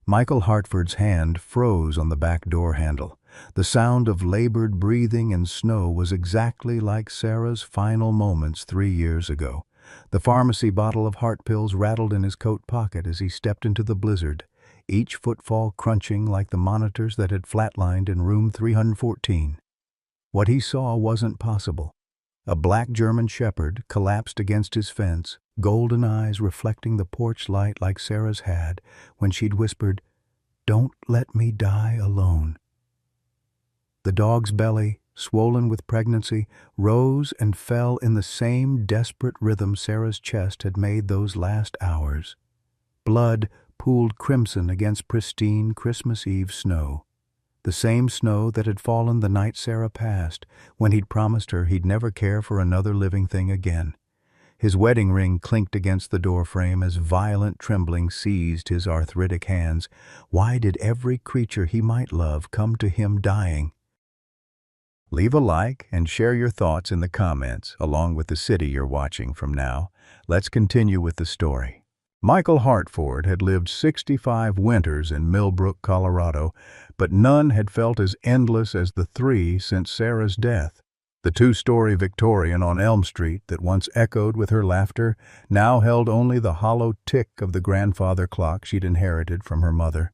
Michael Hartford's hand froze on the back door handle. The sound of labored breathing in snow was exactly like Sarah's final moments 3 years ago. The pharmacy bottle of heart pills rattled in his coat pocket as he stepped into the blizzard, each footfall crunching like the monitors that had flatlined in room 314. What he saw wasn't possible. A black German shepherd collapsed against his fence, golden eyes reflecting the porch light like Sarah's had when she'd whispered, "Don't let me die alone." The dog's belly, swollen with pregnancy, rose and fell in the same desperate rhythm Sarah's chest had made those last hours. Blood pooled crimson against pristine Christmas Eve snow. The same snow that had fallen the night Sarah passed, when he'd promised her he'd never care for another living thing again. His wedding ring clinked against the doorframe as violent trembling seized his arthritic hands. Why did every creature he might love come to him dying? Leave a like and share your thoughts in the comments, along with the city you're watching from now. Let's continue with the story. Michael Hartford had lived 65 winters in Millbrook, Colorado, but none had felt as endless as the 3 since Sarah's death. The 2-story Victorian on Elm Street that once echoed with her laughter now held only the hollow tick of the grandfather clock she'd inherited from her mother.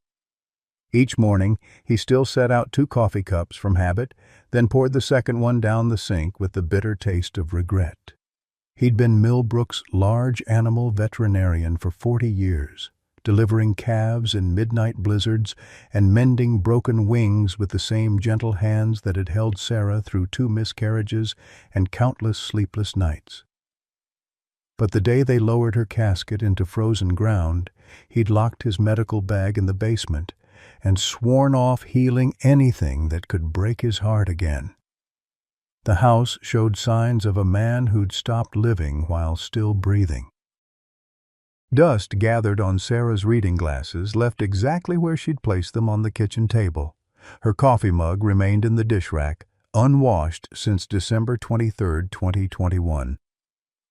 Each morning, he still set out 2 coffee cups from habit, then poured the second one down the sink with the bitter taste of regret. He'd been Millbrook's large animal veterinarian for 40 years, delivering calves in midnight blizzards and mending broken wings with the same gentle hands that had held Sarah through 2 miscarriages and countless sleepless nights. But the day they lowered her casket into frozen ground, he'd locked his medical bag in the basement and sworn off healing anything that could break his heart again. The house showed signs of a man who'd stopped living while still breathing. Dust gathered on Sarah's reading glasses, left exactly where she'd placed them on the kitchen table. Her coffee mug remained in the dish rack, unwashed since December 23, 2021.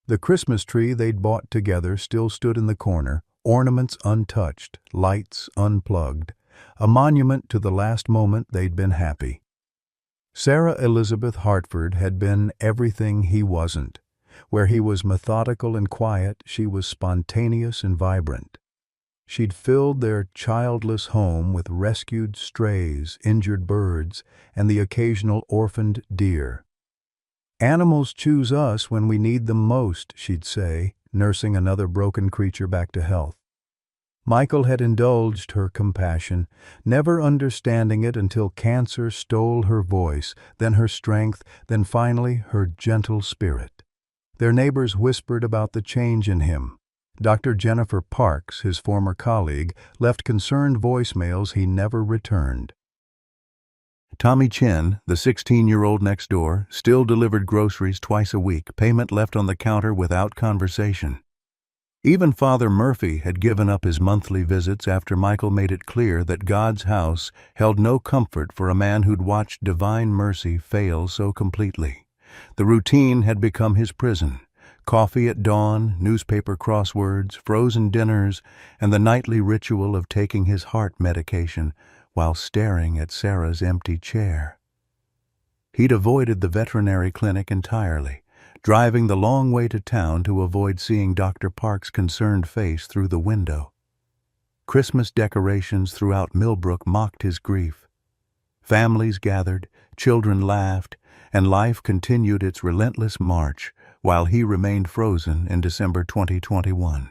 The Christmas tree they'd bought together still stood in the corner, ornaments untouched, lights unplugged, a monument to the last moment they'd been happy. Sarah Elizabeth Hartford had been everything he wasn't. Where he was methodical and quiet, she was spontaneous and vibrant. She'd filled their childless home with rescued strays, injured birds, and the occasional orphaned deer. "Animals choose us when we need them most," she'd say, nursing another broken creature back to health. Michael had indulged her compassion, never understanding it until cancer stole her voice, then her strength, then finally her gentle spirit. Their neighbors whispered about the change in him. Dr. Jennifer Parks, his former colleague, left concerned voicemails he never returned. Tommy Chen, the 16-year-old next door, still delivered groceries twice a week, payment left on the counter without conversation. Even Father Murphy had given up his monthly visits after Michael made it clear that God's house held no comfort for a man who'd watched divine mercy fail so completely. The routine had become his prison. Coffee at dawn, newspaper crosswords, frozen dinners, and the nightly ritual of taking his heart medication while staring at Sarah's empty chair. He'd avoided the veterinary clinic entirely, driving the long way to town to avoid seeing Dr. Park's concerned face through the window. Christmas decorations throughout Millbrook mocked his grief. Families gathered, children laughed, and life continued its relentless march while he remained frozen in December 2021.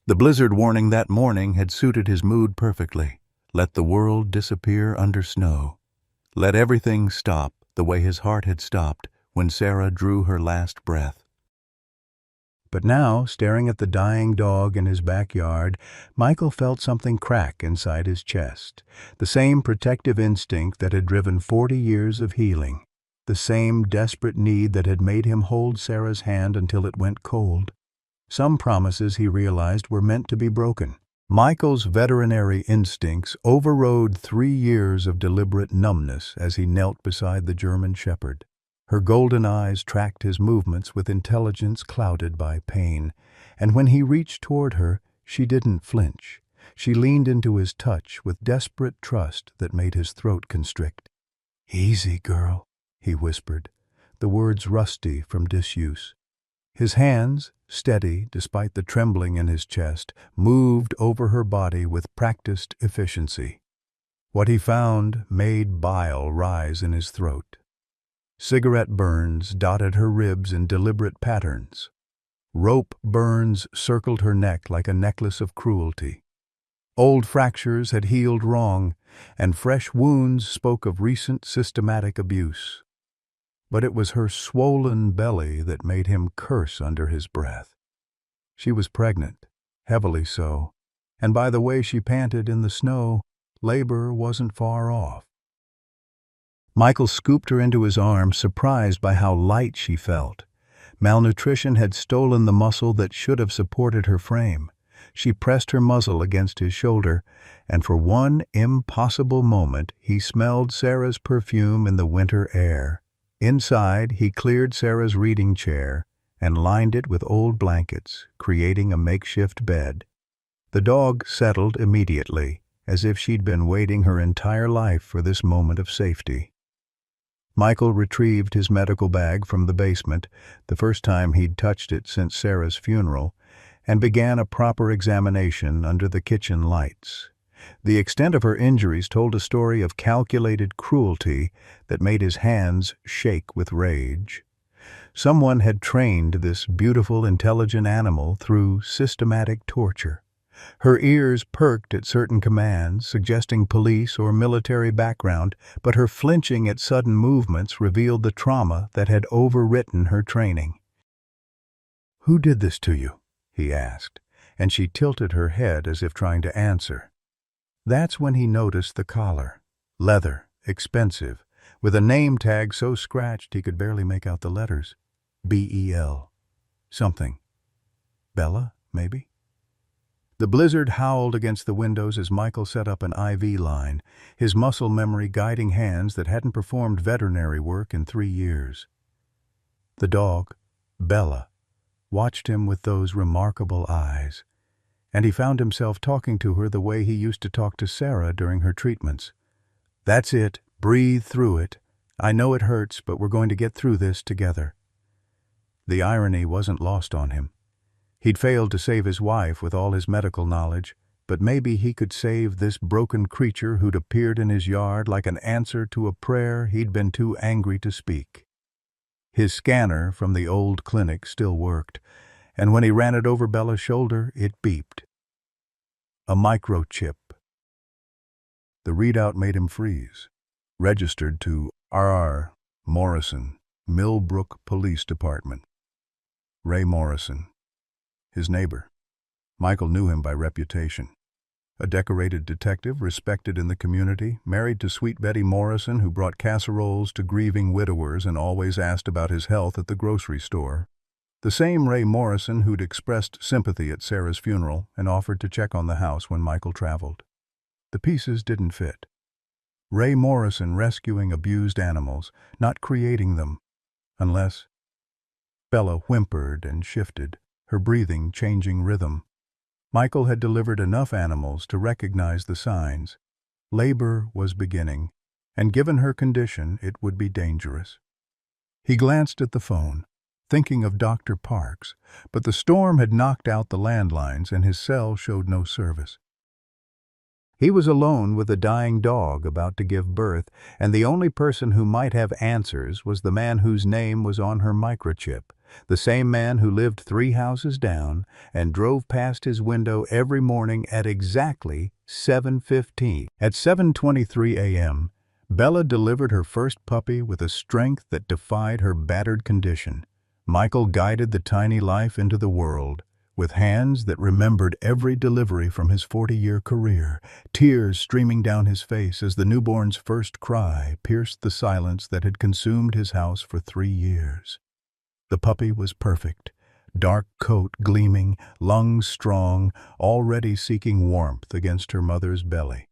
The blizzard warning that morning had suited his mood perfectly. Let the world disappear under snow. Let everything stop the way his heart had stopped when Sarah drew her last breath. But now, staring at the dying dog in his backyard, Michael felt something crack inside his chest. The same protective instinct that had driven 40 years of healing. The same desperate need that had made him hold Sarah's hand until it went cold. Some promises, he realized, were meant to be broken. Michael's veterinary instincts overrode 3 years of deliberate numbness as he knelt beside the German shepherd. Her golden eyes tracked his movements with intelligence clouded by pain, and when he reached toward her, she didn't flinch. She leaned into his touch with desperate trust that made his throat constrict. "Easy, girl," he whispered, the words rusty from disuse. His hands, steady despite the trembling in his chest, moved over her body with practiced efficiency. What he found made bile rise in his throat. Cigarette burns dotted her ribs in deliberate patterns. Rope burns circled her neck like a necklace of cruelty. Old fractures had healed wrong, and fresh wounds spoke of recent systematic abuse. But it was her swollen belly that made him curse under his breath. She was pregnant, heavily so, and by the way she panted in the snow, labor wasn't far off. Michael scooped her into his arms, surprised by how light she felt. Malnutrition had stolen the muscle that should have supported her frame. She pressed her muzzle against his shoulder, and for one impossible moment he smelled Sarah's perfume in the winter air. Inside, he cleared Sarah's reading chair and lined it with old blankets, creating a makeshift bed. The dog settled immediately, as if she'd been waiting her entire life for this moment of safety. Michael retrieved his medical bag from the basement, the first time he'd touched it since Sarah's funeral, and began a proper examination under the kitchen lights. The extent of her injuries told a story of calculated cruelty that made his hands shake with rage. Someone had trained this beautiful, intelligent animal through systematic torture. Her ears perked at certain commands, suggesting police or military background, but her flinching at sudden movements revealed the trauma that had overwritten her training. "Who did this to you?" he asked, and she tilted her head as if trying to answer. That's when he noticed the collar. Leather, expensive, with a name tag so scratched he could barely make out the letters. B-E-L. Something. Bella, maybe? The blizzard howled against the windows as Michael set up an IV line, his muscle memory guiding hands that hadn't performed veterinary work in 3 years. The dog, Bella, watched him with those remarkable eyes, and he found himself talking to her the way he used to talk to Sarah during her treatments. "That's it. Breathe through it. I know it hurts, but we're going to get through this together." The irony wasn't lost on him. He'd failed to save his wife with all his medical knowledge, but maybe he could save this broken creature who'd appeared in his yard like an answer to a prayer he'd been too angry to speak. His scanner from the old clinic still worked, and when he ran it over Bella's shoulder, it beeped. A microchip. The readout made him freeze. Registered to R.R. Morrison, Millbrook Police Department. Ray Morrison. His neighbor. Michael knew him by reputation. A decorated detective, respected in the community, married to sweet Betty Morrison, who brought casseroles to grieving widowers and always asked about his health at the grocery store. The same Ray Morrison who'd expressed sympathy at Sarah's funeral and offered to check on the house when Michael traveled. The pieces didn't fit. Ray Morrison rescuing abused animals, not creating them, unless... Bella whimpered and shifted, her breathing changing rhythm. Michael had delivered enough animals to recognize the signs. Labor was beginning, and given her condition, it would be dangerous. He glanced at the phone, thinking of Dr. Parks, but the storm had knocked out the landlines and his cell showed no service. He was alone with a dying dog about to give birth, and the only person who might have answers was the man whose name was on her microchip, the same man who lived 3 houses down and drove past his window every morning at exactly 7:15. At 7:23 a.m., Bella delivered her first puppy with a strength that defied her battered condition. Michael guided the tiny life into the world, with hands that remembered every delivery from his 40-year career, tears streaming down his face as the newborn's first cry pierced the silence that had consumed his house for 3 years. The puppy was perfect, dark coat gleaming, lungs strong, already seeking warmth against her mother's belly.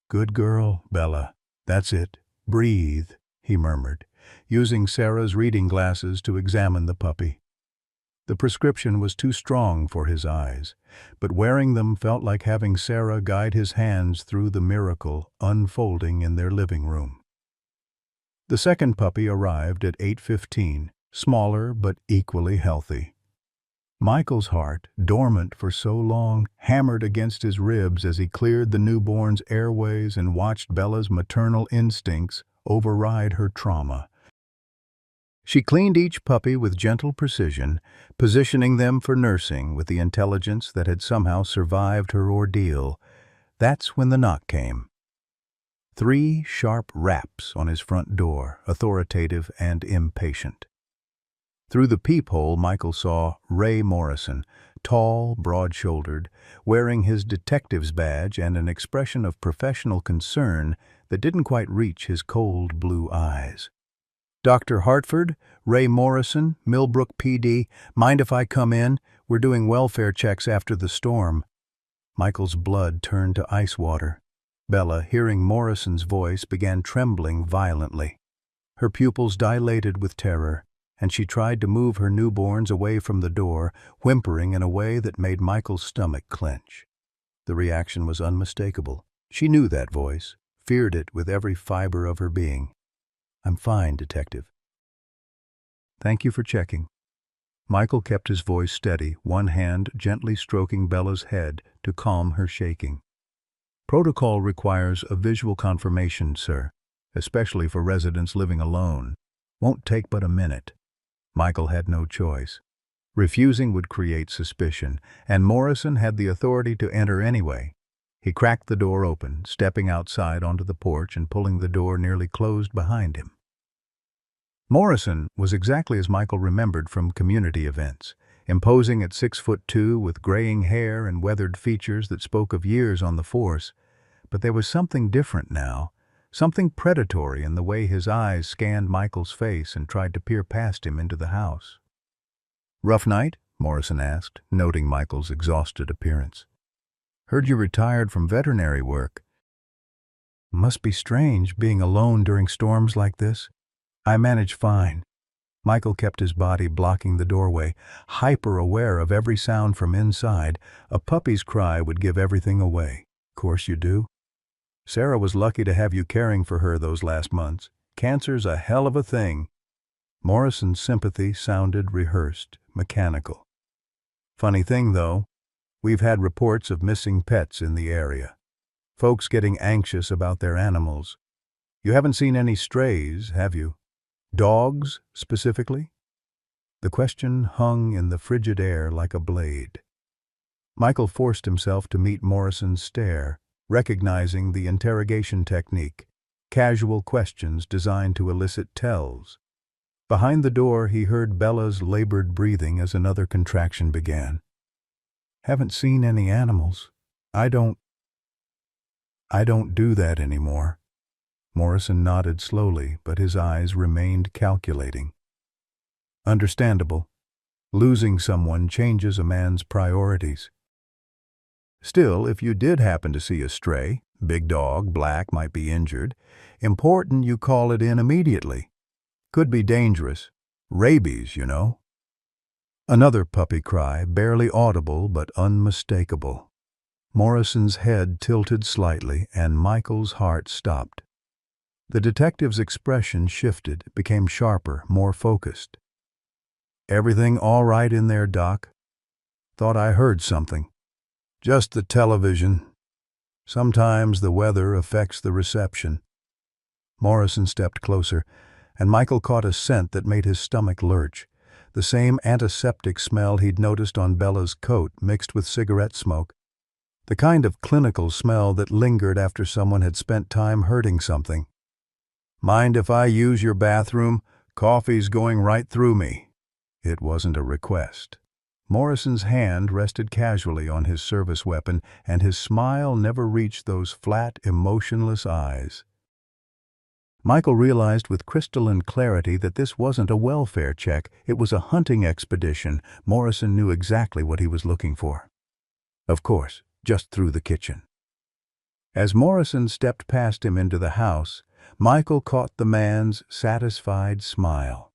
"Good girl, Bella. That's it. Breathe," he murmured, using Sarah's reading glasses to examine the puppy. The prescription was too strong for his eyes, but wearing them felt like having Sarah guide his hands through the miracle unfolding in their living room. The second puppy arrived at 8:15, smaller but equally healthy. Michael's heart, dormant for so long, hammered against his ribs as he cleared the newborn's airways and watched Bella's maternal instincts override her trauma. She cleaned each puppy with gentle precision, positioning them for nursing with the intelligence that had somehow survived her ordeal. That's when the knock came. 3 sharp raps on his front door, authoritative and impatient. Through the peephole, Michael saw Ray Morrison, tall, broad-shouldered, wearing his detective's badge and an expression of professional concern that didn't quite reach his cold blue eyes. "Dr. Hartford, Ray Morrison, Millbrook PD, mind if I come in? We're doing welfare checks after the storm." Michael's blood turned to ice water. Bella, hearing Morrison's voice, began trembling violently. Her pupils dilated with terror, and she tried to move her newborns away from the door, whimpering in a way that made Michael's stomach clench. The reaction was unmistakable. She knew that voice, feared it with every fiber of her being. "I'm fine, Detective." "Thank you for checking." Michael kept his voice steady, one hand gently stroking Bella's head to calm her shaking. "Protocol requires a visual confirmation, sir, especially for residents living alone. Won't take but a minute." Michael had no choice. Refusing would create suspicion, and Morrison had the authority to enter anyway. He cracked the door open, stepping outside onto the porch and pulling the door nearly closed behind him. Morrison was exactly as Michael remembered from community events, imposing at 6'2", with graying hair and weathered features that spoke of years on the force. But there was something different now, something predatory in the way his eyes scanned Michael's face and tried to peer past him into the house. "Rough night?" Morrison asked, noting Michael's exhausted appearance. "Heard you retired from veterinary work." "Must be strange being alone during storms like this." "I manage fine." Michael kept his body blocking the doorway, hyper-aware of every sound from inside. A puppy's cry would give everything away. "Course you do. Sarah was lucky to have you caring for her those last months. Cancer's a hell of a thing." Morrison's sympathy sounded rehearsed, mechanical. "Funny thing, though, we've had reports of missing pets in the area. Folks getting anxious about their animals. You haven't seen any strays, have you? Dogs, specifically?" The question hung in the frigid air like a blade. Michael forced himself to meet Morrison's stare, recognizing the interrogation technique, casual questions designed to elicit tells. Behind the door, he heard Bella's labored breathing as another contraction began. "Haven't seen any animals. I don't do that anymore." Morrison nodded slowly, but his eyes remained calculating. "Understandable. Losing someone changes a man's priorities. Still, if you did happen to see a stray, big dog, black, might be injured, important you call it in immediately. Could be dangerous. Rabies, you know." Another puppy cry, barely audible but unmistakable. Morrison's head tilted slightly, and Michael's heart stopped. The detective's expression shifted, became sharper, more focused. "Everything all right in there, Doc? Thought I heard something." "Just the television. Sometimes the weather affects the reception." Morrison stepped closer, and Michael caught a scent that made his stomach lurch. The same antiseptic smell he'd noticed on Bella's coat mixed with cigarette smoke. The kind of clinical smell that lingered after someone had spent time hurting something. "Mind if I use your bathroom? Coffee's going right through me." It wasn't a request. Morrison's hand rested casually on his service weapon, and his smile never reached those flat, emotionless eyes. Michael realized with crystalline clarity that this wasn't a welfare check, it was a hunting expedition. Morrison knew exactly what he was looking for. Of course, just through the kitchen. As Morrison stepped past him into the house, Michael caught the man's satisfied smile.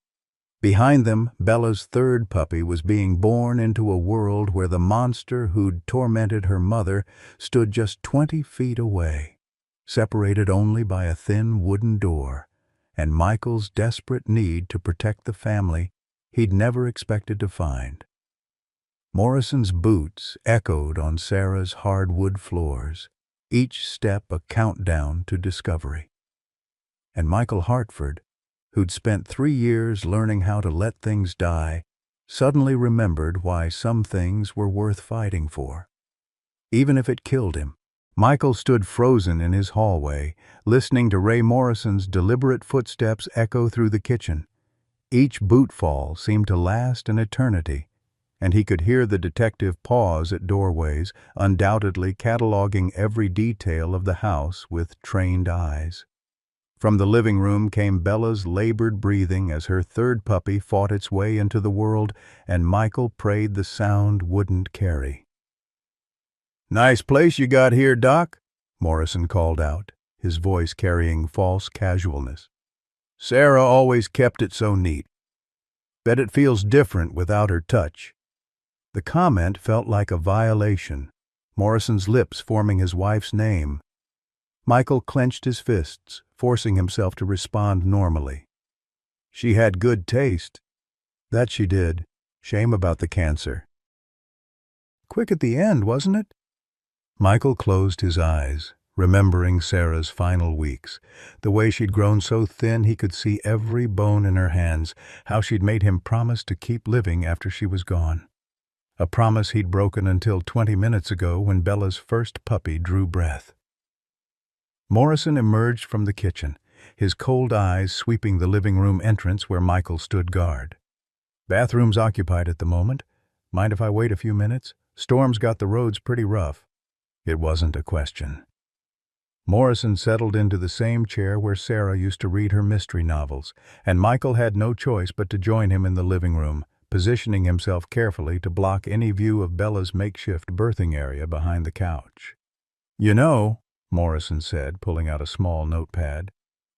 Behind them, Bella's third puppy was being born into a world where the monster who'd tormented her mother stood just 20 feet away, separated only by a thin wooden door, and Michael's desperate need to protect the family he'd never expected to find. Morrison's boots echoed on Sarah's hardwood floors, each step a countdown to discovery. And Michael Hartford, who'd spent 3 years learning how to let things die, suddenly remembered why some things were worth fighting for, even if it killed him. Michael stood frozen in his hallway, listening to Ray Morrison's deliberate footsteps echo through the kitchen. Each bootfall seemed to last an eternity, and he could hear the detective pause at doorways, undoubtedly cataloging every detail of the house with trained eyes. From the living room came Bella's labored breathing as her third puppy fought its way into the world, and Michael prayed the sound wouldn't carry. "Nice place you got here, Doc," Morrison called out, his voice carrying false casualness. "Sarah always kept it so neat. Bet it feels different without her touch." The comment felt like a violation, Morrison's lips forming his wife's name. Michael clenched his fists, forcing himself to respond normally. "She had good taste." "That she did. Shame about the cancer." "Quick at the end, wasn't it?" Michael closed his eyes, remembering Sarah's final weeks, the way she'd grown so thin he could see every bone in her hands, how she'd made him promise to keep living after she was gone. A promise he'd broken until 20 minutes ago when Bella's first puppy drew breath. Morrison emerged from the kitchen, his cold eyes sweeping the living room entrance where Michael stood guard. "Bathroom's occupied at the moment. Mind if I wait a few minutes? Storm's got the roads pretty rough." It wasn't a question. Morrison settled into the same chair where Sarah used to read her mystery novels, and Michael had no choice but to join him in the living room, positioning himself carefully to block any view of Bella's makeshift birthing area behind the couch. "You know," Morrison said, pulling out a small notepad,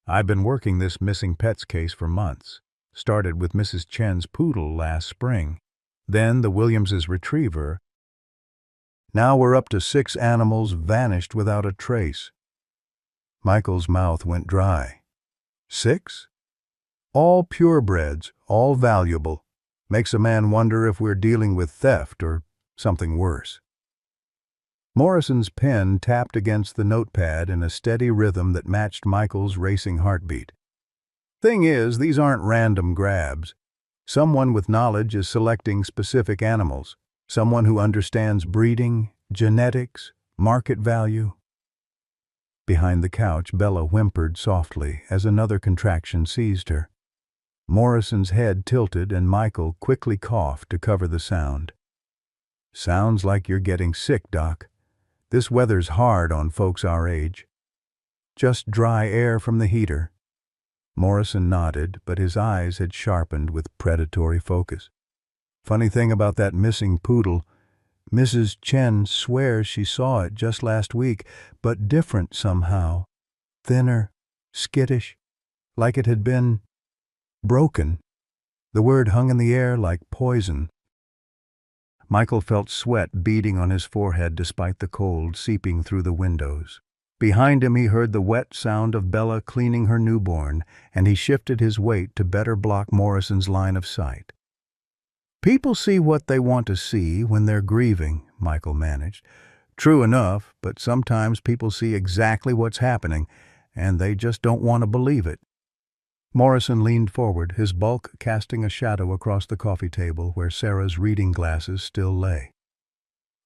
"I've been working this missing pets case for months. Started with Mrs. Chen's poodle last spring, then the Williamses' retriever. Now we're up to 6 animals vanished without a trace." Michael's mouth went dry. 6? All purebreds, all valuable. Makes a man wonder if we're dealing with theft or something worse. Morrison's pen tapped against the notepad in a steady rhythm that matched Michael's racing heartbeat. "Thing is, these aren't random grabs. Someone with knowledge is selecting specific animals. Someone who understands breeding, genetics, market value." Behind the couch, Bella whimpered softly as another contraction seized her. Morrison's head tilted and Michael quickly coughed to cover the sound. "Sounds like you're getting sick, Doc. This weather's hard on folks our age." "Just dry air from the heater." Morrison nodded, but his eyes had sharpened with predatory focus. "Funny thing about that missing poodle, Mrs. Chen swears she saw it just last week, but different somehow. Thinner, skittish, like it had been broken." The word hung in the air like poison. Michael felt sweat beading on his forehead despite the cold seeping through the windows. Behind him he heard the wet sound of Bella cleaning her newborn, and he shifted his weight to better block Morrison's line of sight. "People see what they want to see when they're grieving," Michael managed. "True enough, but sometimes people see exactly what's happening, and they just don't want to believe it." Morrison leaned forward, his bulk casting a shadow across the coffee table where Sarah's reading glasses still lay.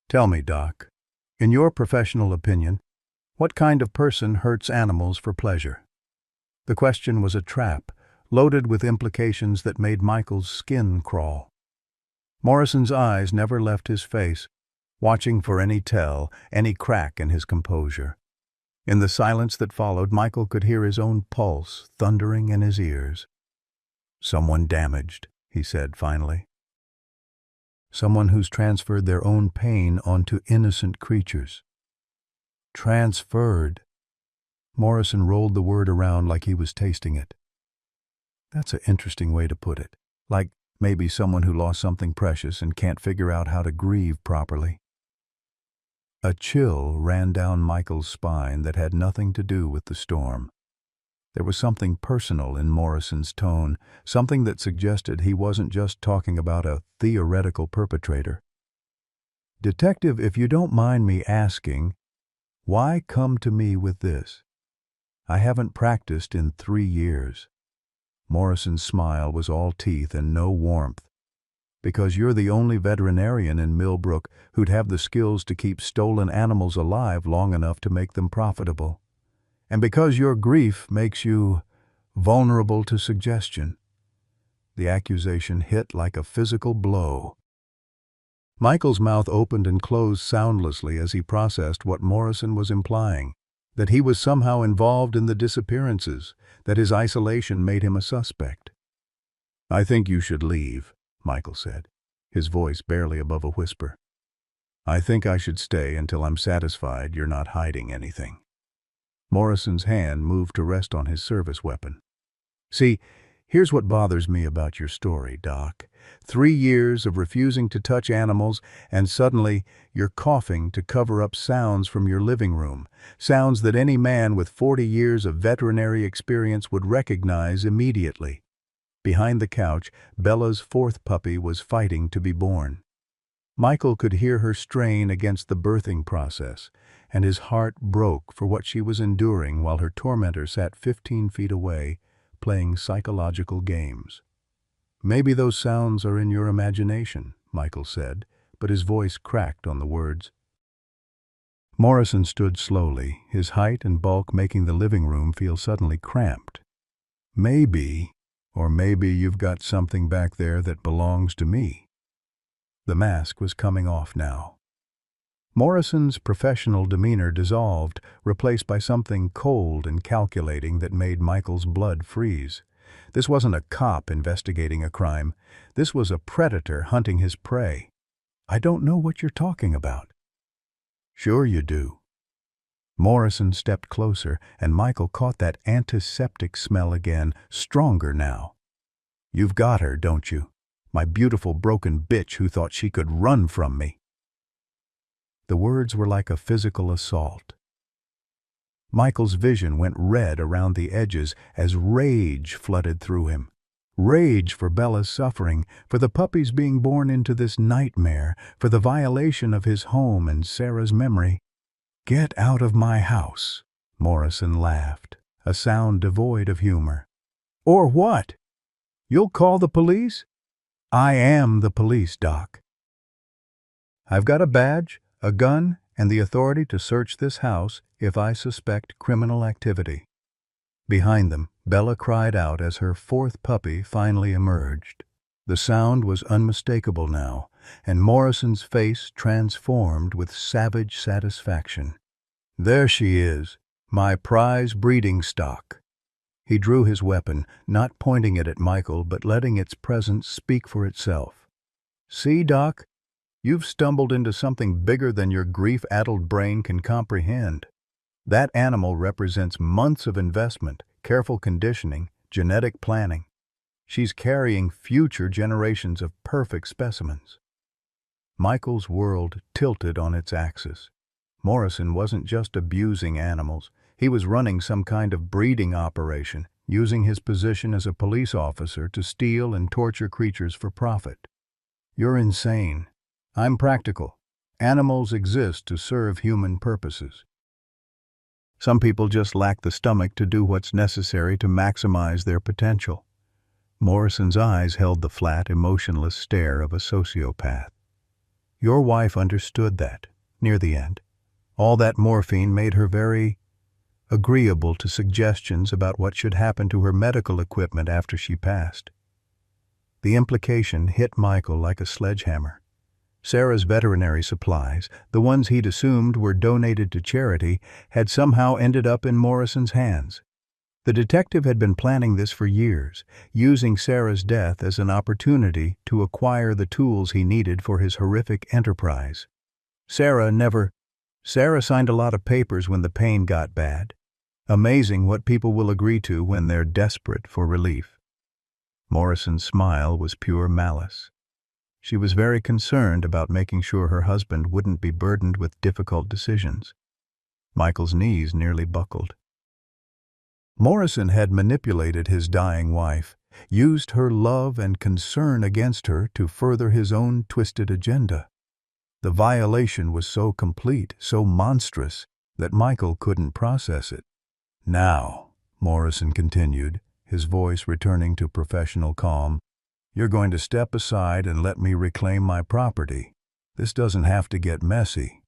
"Tell me, Doc, in your professional opinion, what kind of person hurts animals for pleasure?" The question was a trap, loaded with implications that made Michael's skin crawl. Morrison's eyes never left his face, watching for any tell, any crack in his composure. In the silence that followed, Michael could hear his own pulse thundering in his ears. "Someone damaged," he said finally. "Someone who's transferred their own pain onto innocent creatures." Transferred. Morrison rolled the word around like he was tasting it. "That's an interesting way to put it." Like maybe someone who lost something precious and can't figure out how to grieve properly. A chill ran down Michael's spine that had nothing to do with the storm. There was something personal in Morrison's tone, something that suggested he wasn't just talking about a theoretical perpetrator. "Detective, if you don't mind me asking, why come to me with this? I haven't practiced in 3 years." Morrison's smile was all teeth and no warmth. "Because you're the only veterinarian in Millbrook who'd have the skills to keep stolen animals alive long enough to make them profitable. And because your grief makes you vulnerable to suggestion." The accusation hit like a physical blow. Michael's mouth opened and closed soundlessly as he processed what Morrison was implying, that he was somehow involved in the disappearances, that his isolation made him a suspect. "I think you should leave," Michael said, his voice barely above a whisper. "I think I should stay until I'm satisfied you're not hiding anything." Morrison's hand moved to rest on his service weapon. "See, here's what bothers me about your story, Doc. 3 years of refusing to touch animals, and suddenly you're coughing to cover up sounds from your living room, sounds that any man with 40 years of veterinary experience would recognize immediately." Behind the couch, Bella's 4th puppy was fighting to be born. Michael could hear her strain against the birthing process, and his heart broke for what she was enduring while her tormentor sat 15 feet away, playing psychological games. "Maybe those sounds are in your imagination," Michael said, but his voice cracked on the words. Morrison stood slowly, his height and bulk making the living room feel suddenly cramped. "Maybe, or maybe you've got something back there that belongs to me." The mask was coming off now. Morrison's professional demeanor dissolved, replaced by something cold and calculating that made Michael's blood freeze. This wasn't a cop investigating a crime. This was a predator hunting his prey. "I don't know what you're talking about." "Sure you do." Morrison stepped closer, and Michael caught that antiseptic smell again, stronger now. "You've got her, don't you? My beautiful broken bitch who thought she could run from me." The words were like a physical assault. Michael's vision went red around the edges as rage flooded through him. Rage for Bella's suffering, for the puppies being born into this nightmare, for the violation of his home and Sarah's memory. "Get out of my house," Morrison laughed, a sound devoid of humor. "Or what? You'll call the police?" "I am the police, Doc. I've got a badge, a gun, and the authority to search this house if I suspect criminal activity." Behind them, Bella cried out as her 4th puppy finally emerged. The sound was unmistakable now, and Morrison's face transformed with savage satisfaction. "There she is, my prize breeding stock." He drew his weapon, not pointing it at Michael, but letting its presence speak for itself. "See, Doc? You've stumbled into something bigger than your grief-addled brain can comprehend. That animal represents months of investment, careful conditioning, genetic planning. She's carrying future generations of perfect specimens." Michael's world tilted on its axis. Morrison wasn't just abusing animals. He was running some kind of breeding operation, using his position as a police officer to steal and torture creatures for profit. "You're insane. I'm practical. Animals exist to serve human purposes. Some people just lack the stomach to do what's necessary to maximize their potential." Morrison's eyes held the flat, emotionless stare of a sociopath. "Your wife understood that, near the end. All that morphine made her very agreeable to suggestions about what should happen to her medical equipment after she passed." The implication hit Michael like a sledgehammer. Sarah's veterinary supplies, the ones he'd assumed were donated to charity, had somehow ended up in Morrison's hands. The detective had been planning this for years, using Sarah's death as an opportunity to acquire the tools he needed for his horrific enterprise. Sarah signed a lot of papers when the pain got bad. Amazing what people will agree to when they're desperate for relief. Morrison's smile was pure malice. She was very concerned about making sure her husband wouldn't be burdened with difficult decisions. Michael's knees nearly buckled. Morrison had manipulated his dying wife, used her love and concern against her to further his own twisted agenda. The violation was so complete, so monstrous, that Michael couldn't process it. "Now," Morrison continued, his voice returning to professional calm, "you're going to step aside and let me reclaim my property. This doesn't have to get messy."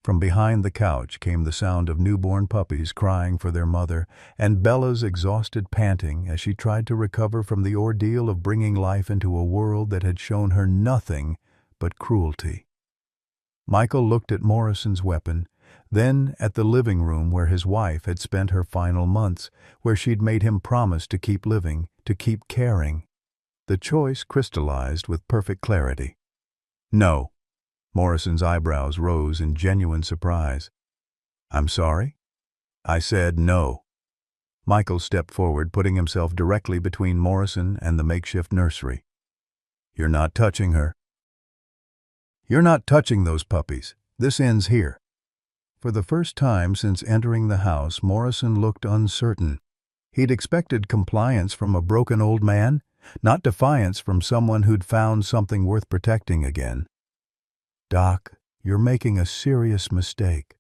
From behind the couch came the sound of newborn puppies crying for their mother, and Bella's exhausted panting as she tried to recover from the ordeal of bringing life into a world that had shown her nothing but cruelty. Michael looked at Morrison's weapon, then at the living room where his wife had spent her final months, where she'd made him promise to keep living, to keep caring. The choice crystallized with perfect clarity. "No." Morrison's eyebrows rose in genuine surprise. "I'm sorry?" "I said no." Michael stepped forward, putting himself directly between Morrison and the makeshift nursery. "You're not touching her. You're not touching those puppies. This ends here." For the first time since entering the house, Morrison looked uncertain. He'd expected compliance from a broken old man, not defiance from someone who'd found something worth protecting again. "Doc, you're making a serious mistake.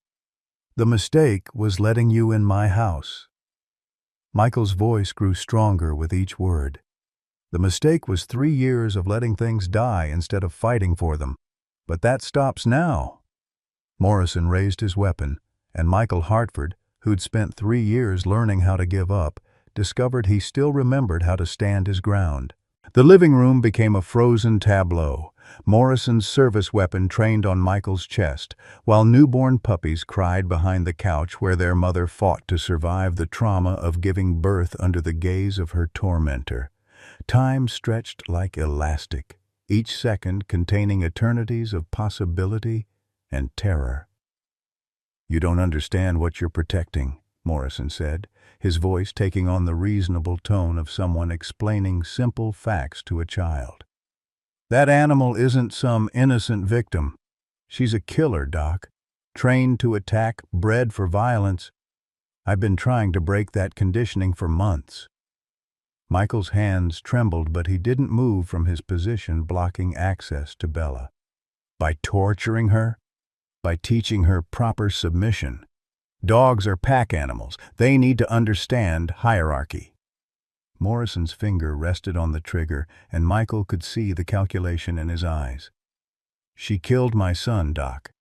The mistake was letting you in my house." Michael's voice grew stronger with each word. "The mistake was 3 years of letting things die instead of fighting for them. But that stops now." Morrison raised his weapon, and Michael Hartford, who'd spent 3 years learning how to give up, discovered he still remembered how to stand his ground. The living room became a frozen tableau, Morrison's service weapon trained on Michael's chest, while newborn puppies cried behind the couch where their mother fought to survive the trauma of giving birth under the gaze of her tormentor. Time stretched like elastic, each second containing eternities of possibility and terror. "You don't understand what you're protecting," Morrison said, his voice taking on the reasonable tone of someone explaining simple facts to a child. "That animal isn't some innocent victim. She's a killer, Doc. Trained to attack, bred for violence. I've been trying to break that conditioning for months." Michael's hands trembled, but he didn't move from his position, blocking access to Bella. "By torturing her? By teaching her proper submission? Dogs are pack animals. They need to understand hierarchy." Morrison's finger rested on the trigger, and Michael could see the calculation in his eyes. "She killed my son, Doc.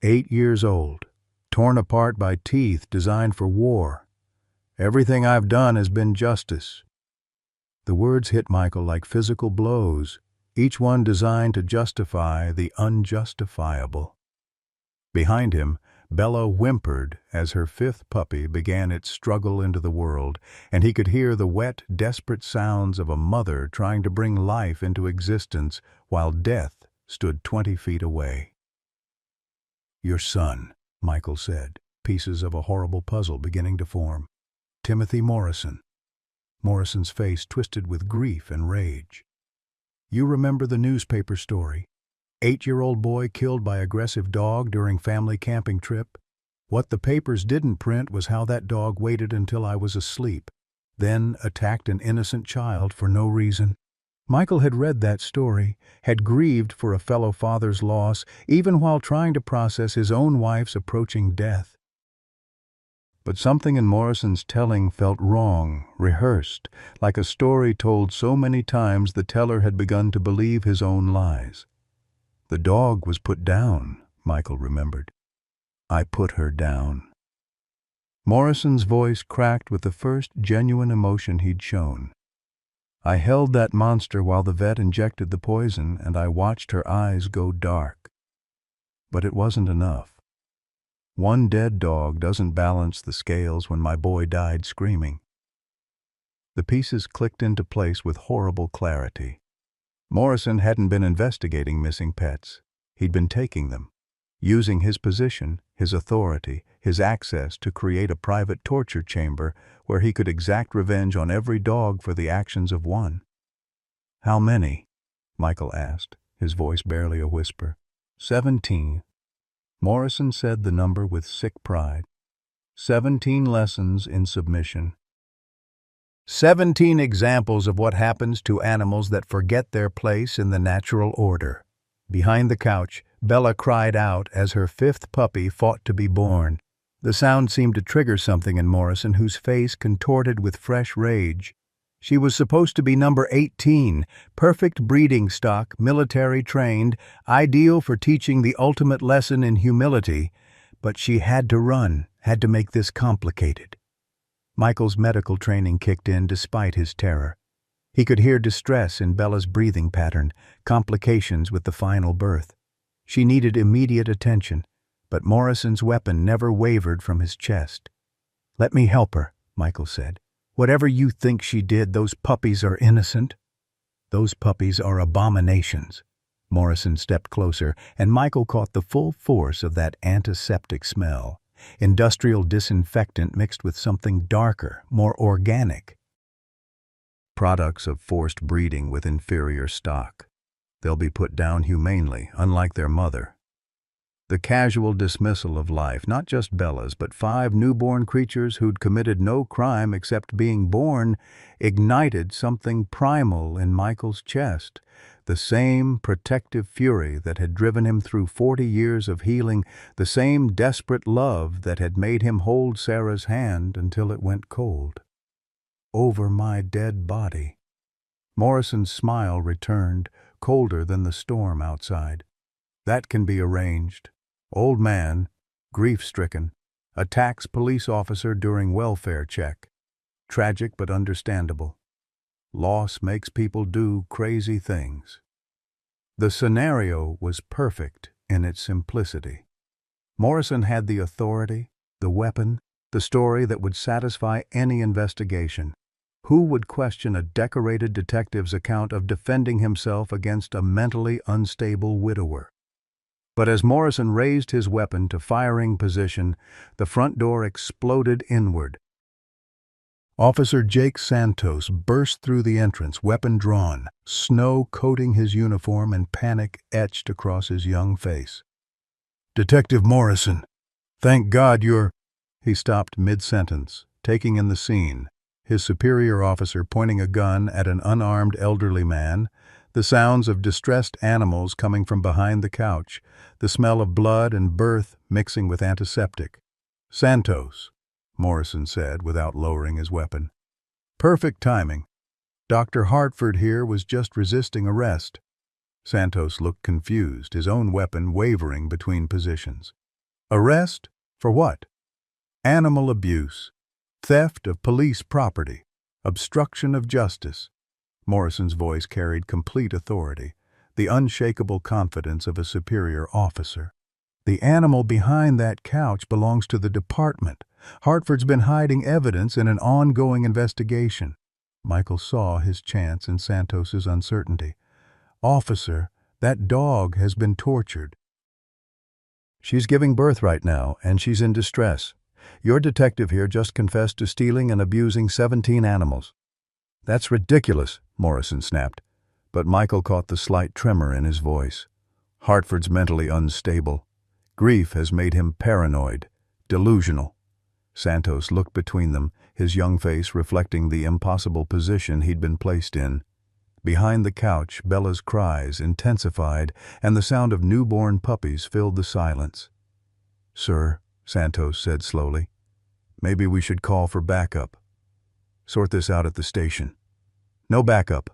8 years old, torn apart by teeth designed for war. Everything I've done has been justice." The words hit Michael like physical blows, each one designed to justify the unjustifiable. Behind him, Bella whimpered as her 5th puppy began its struggle into the world, and he could hear the wet, desperate sounds of a mother trying to bring life into existence while death stood 20 feet away. "Your son," Michael said, pieces of a horrible puzzle beginning to form. "Timothy Morrison." Morrison's face twisted with grief and rage. "You remember the newspaper story? 8-year-old boy killed by aggressive dog during family camping trip? What the papers didn't print was how that dog waited until I was asleep, then attacked an innocent child for no reason." Michael had read that story, had grieved for a fellow father's loss, even while trying to process his own wife's approaching death. But something in Morrison's telling felt wrong, rehearsed, like a story told so many times the teller had begun to believe his own lies. "The dog was put down," Michael remembered. "I put her down." Morrison's voice cracked with the first genuine emotion he'd shown. "I held that monster while the vet injected the poison, and I watched her eyes go dark. But it wasn't enough. One dead dog doesn't balance the scales when my boy died screaming." The pieces clicked into place with horrible clarity. Morrison hadn't been investigating missing pets. He'd been taking them, using his position, his authority, his access to create a private torture chamber where he could exact revenge on every dog for the actions of one. "How many?" Michael asked, his voice barely a whisper. 17. Morrison said the number with sick pride. 17 lessons in submission. 17 examples of what happens to animals that forget their place in the natural order. Behind the couch, Bella cried out as her 5th puppy fought to be born. The sound seemed to trigger something in Morrison, whose face contorted with fresh rage. She was supposed to be number 18, perfect breeding stock, military trained, ideal for teaching the ultimate lesson in humility, but she had to run, had to make this complicated. Michael's medical training kicked in despite his terror. He could hear distress in Bella's breathing pattern, complications with the final birth. She needed immediate attention, but Morrison's weapon never wavered from his chest. "Let me help her," Michael said. "Whatever you think she did, those puppies are innocent." "Those puppies are abominations." Morrison stepped closer, and Michael caught the full force of that antiseptic smell. Industrial disinfectant mixed with something darker, more organic. Products of forced breeding with inferior stock. They'll be put down humanely, unlike their mother. The casual dismissal of life, not just Bella's, but 5 newborn creatures who'd committed no crime except being born, ignited something primal in Michael's chest. The same protective fury that had driven him through 40 years of healing, the same desperate love that had made him hold Sarah's hand until it went cold. "Over my dead body." Morrison's smile returned, colder than the storm outside. "That can be arranged. Old man, grief-stricken, attacks police officer during welfare check. Tragic but understandable. Loss makes people do crazy things." The scenario was perfect in its simplicity. Morrison had the authority, the weapon, the story that would satisfy any investigation. Who would question a decorated detective's account of defending himself against a mentally unstable widower? But as Morrison raised his weapon to firing position, the front door exploded inward. Officer Jake Santos burst through the entrance, weapon drawn, snow coating his uniform and panic etched across his young face. "Detective Morrison, thank God you're—" He stopped mid-sentence, taking in the scene, his superior officer pointing a gun at an unarmed elderly man, the sounds of distressed animals coming from behind the couch, the smell of blood and birth mixing with antiseptic. "Santos," Morrison said without lowering his weapon. "Perfect timing. Dr. Hartford here was just resisting arrest." Santos looked confused, his own weapon wavering between positions. "Arrest? For what?" "Animal abuse. Theft of police property. Obstruction of justice." Morrison's voice carried complete authority, the unshakable confidence of a superior officer. "The animal behind that couch belongs to the department. Hartford's been hiding evidence in an ongoing investigation." Michael saw his chance in Santos's uncertainty. "Officer, that dog has been tortured." "She's giving birth right now, and she's in distress. Your detective here just confessed to stealing and abusing 17 animals." "That's ridiculous," Morrison snapped, but Michael caught the slight tremor in his voice. "Hartford's mentally unstable. Grief has made him paranoid, delusional." Santos looked between them, his young face reflecting the impossible position he'd been placed in. Behind the couch, Bella's cries intensified, and the sound of newborn puppies filled the silence. "Sir," Santos said slowly, "maybe we should call for backup. Sort this out at the station." "No backup."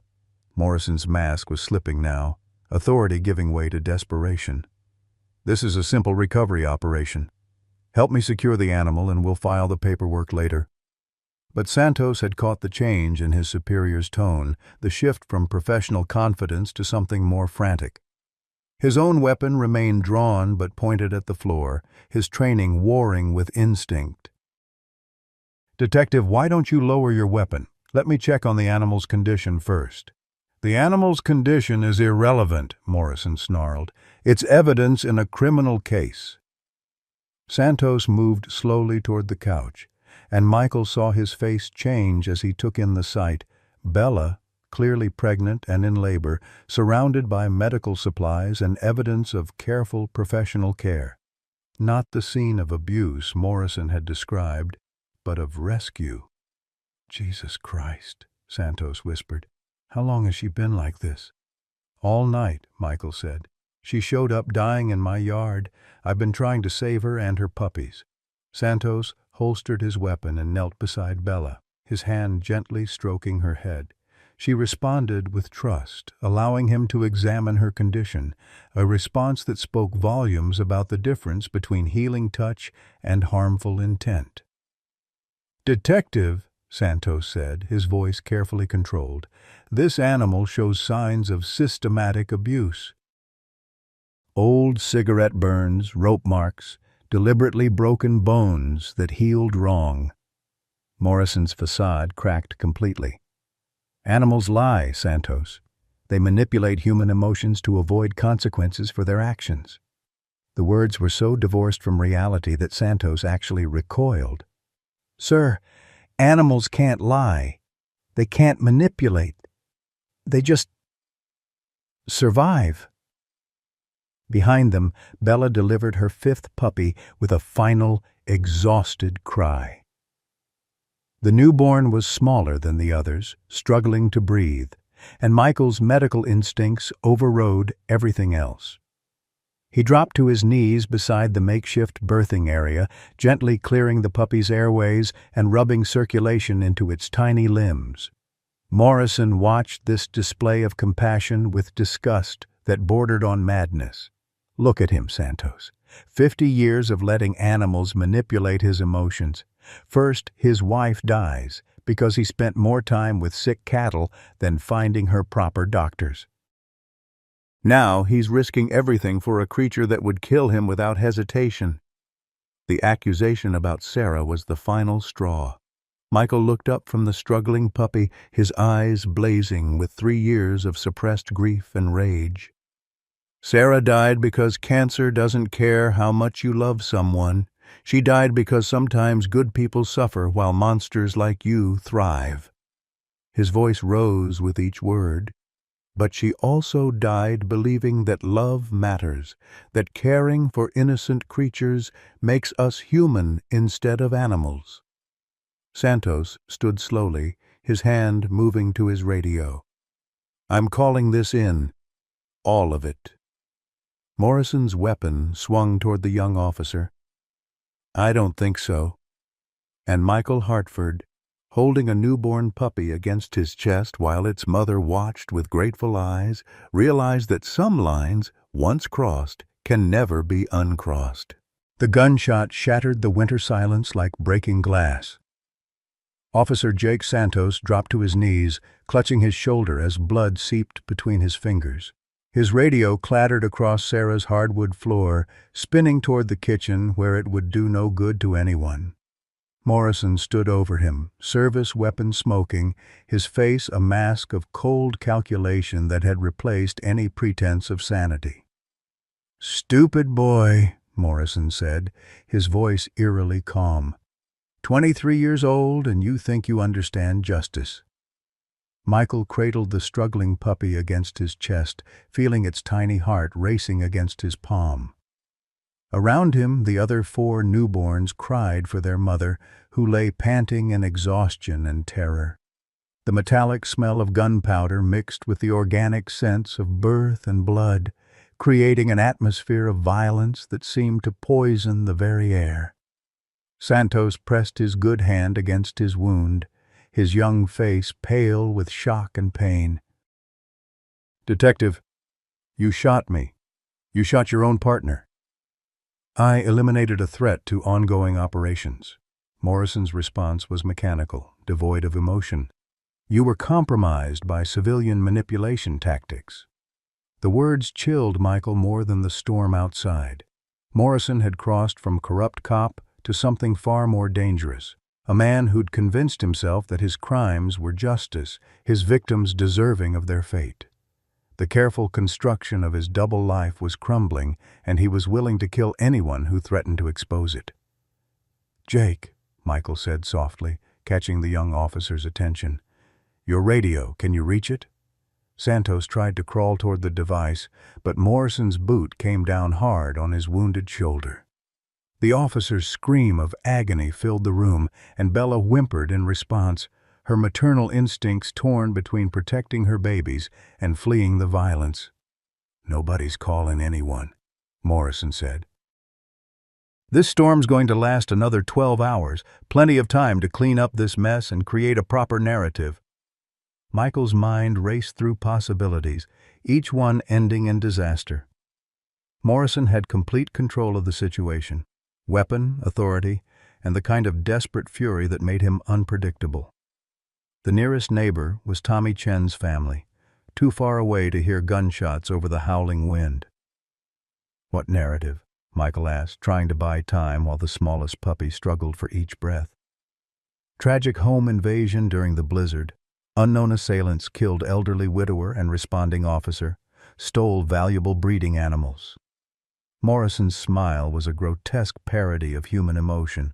Morrison's mask was slipping now, authority giving way to desperation. "This is a simple recovery operation. Help me secure the animal and we'll file the paperwork later." But Santos had caught the change in his superior's tone, the shift from professional confidence to something more frantic. His own weapon remained drawn but pointed at the floor, his training warring with instinct. "Detective, why don't you lower your weapon? Let me check on the animal's condition first." "The animal's condition is irrelevant," Morrison snarled. "It's evidence in a criminal case." Santos moved slowly toward the couch, and Michael saw his face change as he took in the sight. Bella, clearly pregnant and in labor, surrounded by medical supplies and evidence of careful professional care. Not the scene of abuse Morrison had described, but of rescue. "Jesus Christ," Santos whispered. "How long has she been like this?" "All night," Michael said. "She showed up dying in my yard. I've been trying to save her and her puppies." Santos holstered his weapon and knelt beside Bella, his hand gently stroking her head. She responded with trust, allowing him to examine her condition, a response that spoke volumes about the difference between healing touch and harmful intent. "Detective," Santos said, his voice carefully controlled, "this animal shows signs of systematic abuse. Old cigarette burns, rope marks, deliberately broken bones that healed wrong." Morrison's facade cracked completely. "Animals lie, Santos. They manipulate human emotions to avoid consequences for their actions." The words were so divorced from reality that Santos actually recoiled. "Sir, animals can't lie. They can't manipulate. They just survive." Behind them, Bella delivered her fifth puppy with a final, exhausted cry. The newborn was smaller than the others, struggling to breathe, and Michael's medical instincts overrode everything else. He dropped to his knees beside the makeshift birthing area, gently clearing the puppy's airways and rubbing circulation into its tiny limbs. Morrison watched this display of compassion with disgust that bordered on madness. "Look at him, Santos. 50 years of letting animals manipulate his emotions. First, his wife dies because he spent more time with sick cattle than finding her proper doctors. Now he's risking everything for a creature that would kill him without hesitation." The accusation about Sarah was the final straw. Michael looked up from the struggling puppy, his eyes blazing with 3 years of suppressed grief and rage. "Sarah died because cancer doesn't care how much you love someone. She died because sometimes good people suffer while monsters like you thrive." His voice rose with each word. "But she also died believing that love matters, that caring for innocent creatures makes us human instead of animals." Santos stood slowly, his hand moving to his radio. "I'm calling this in. All of it." Morrison's weapon swung toward the young officer. "I don't think so." And Michael Hartford, holding a newborn puppy against his chest while its mother watched with grateful eyes, realized that some lines, once crossed, can never be uncrossed. The gunshot shattered the winter silence like breaking glass. Officer Jake Santos dropped to his knees, clutching his shoulder as blood seeped between his fingers. His radio clattered across Sarah's hardwood floor, spinning toward the kitchen where it would do no good to anyone. Morrison stood over him, service weapon smoking, his face a mask of cold calculation that had replaced any pretense of sanity. "Stupid boy," Morrison said, his voice eerily calm. 23 years old and you think you understand justice." Michael cradled the struggling puppy against his chest, feeling its tiny heart racing against his palm. Around him, the other 4 newborns cried for their mother, who lay panting in exhaustion and terror. The metallic smell of gunpowder mixed with the organic sense of birth and blood, creating an atmosphere of violence that seemed to poison the very air. Santos pressed his good hand against his wound, his young face pale with shock and pain. "Detective, you shot me. You shot your own partner." "I eliminated a threat to ongoing operations." Morrison's response was mechanical, devoid of emotion. "You were compromised by civilian manipulation tactics." The words chilled Michael more than the storm outside. Morrison had crossed from corrupt cop to something far more dangerous. A man who'd convinced himself that his crimes were justice, his victims deserving of their fate. The careful construction of his double life was crumbling, and he was willing to kill anyone who threatened to expose it. "Jake," Michael said softly, catching the young officer's attention. "Your radio, can you reach it?" Santos tried to crawl toward the device, but Morrison's boot came down hard on his wounded shoulder. The officer's scream of agony filled the room, and Bella whimpered in response, her maternal instincts torn between protecting her babies and fleeing the violence. "Nobody's calling anyone," Morrison said. "This storm's going to last another 12 hours, plenty of time to clean up this mess and create a proper narrative." Michael's mind raced through possibilities, each one ending in disaster. Morrison had complete control of the situation, weapon, authority, and the kind of desperate fury that made him unpredictable. The nearest neighbor was Tommy Chen's family, too far away to hear gunshots over the howling wind. "What narrative?" Michael asked, trying to buy time while the smallest puppy struggled for each breath. "Tragic home invasion during the blizzard. Unknown assailants killed elderly widower and responding officer, stole valuable breeding animals." Morrison's smile was a grotesque parody of human emotion.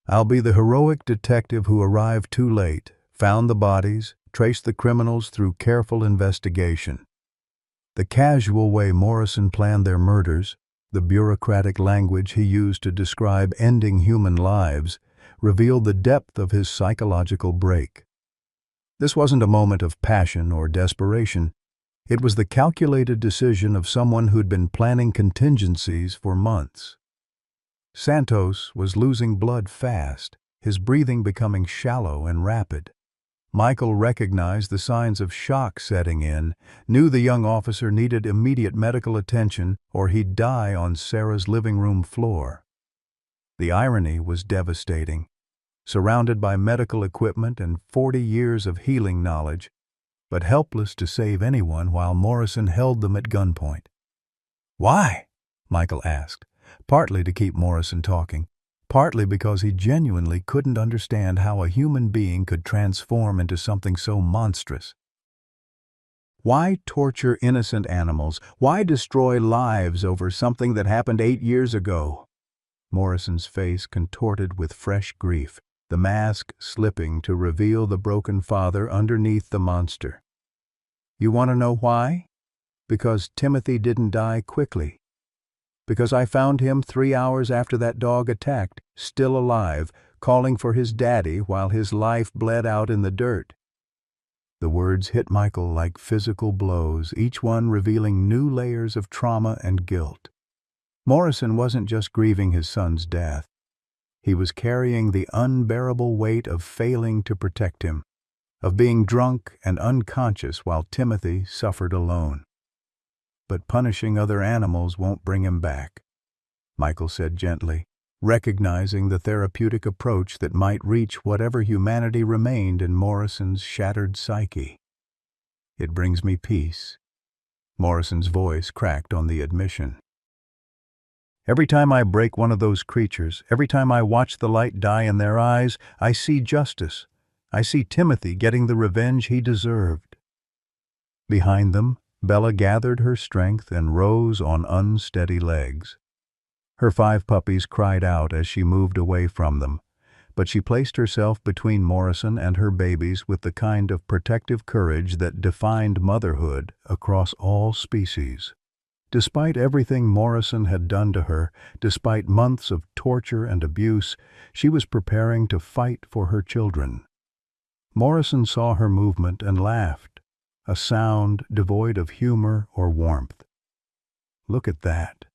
"I'll be the heroic detective who arrived too late, found the bodies, traced the criminals through careful investigation." The casual way Morrison planned their murders, the bureaucratic language he used to describe ending human lives, revealed the depth of his psychological break. This wasn't a moment of passion or desperation. It was the calculated decision of someone who'd been planning contingencies for months. Santos was losing blood fast, his breathing becoming shallow and rapid. Michael recognized the signs of shock setting in, knew the young officer needed immediate medical attention or he'd die on Sarah's living room floor. The irony was devastating. Surrounded by medical equipment and 40 years of healing knowledge, but helpless to save anyone while Morrison held them at gunpoint. "Why?" Michael asked, partly to keep Morrison talking, partly because he genuinely couldn't understand how a human being could transform into something so monstrous. "Why torture innocent animals? Why destroy lives over something that happened 8 years ago?" Morrison's face contorted with fresh grief, the mask slipping to reveal the broken father underneath the monster. "You want to know why? Because Timothy didn't die quickly. Because I found him 3 hours after that dog attacked, still alive, calling for his daddy while his life bled out in the dirt." The words hit Michael like physical blows, each one revealing new layers of trauma and guilt. Morrison wasn't just grieving his son's death. He was carrying the unbearable weight of failing to protect him, of being drunk and unconscious while Timothy suffered alone. "But punishing other animals won't bring him back," Michael said gently, recognizing the therapeutic approach that might reach whatever humanity remained in Morrison's shattered psyche. "It brings me peace." Morrison's voice cracked on the admission. "Every time I break one of those creatures, every time I watch the light die in their eyes, I see justice. I see Timothy getting the revenge he deserved." Behind them, Bella gathered her strength and rose on unsteady legs. Her 5 puppies cried out as she moved away from them, but she placed herself between Morrison and her babies with the kind of protective courage that defined motherhood across all species. Despite everything Morrison had done to her, despite months of torture and abuse, she was preparing to fight for her children. Morrison saw her movement and laughed, a sound devoid of humor or warmth. "Look at that.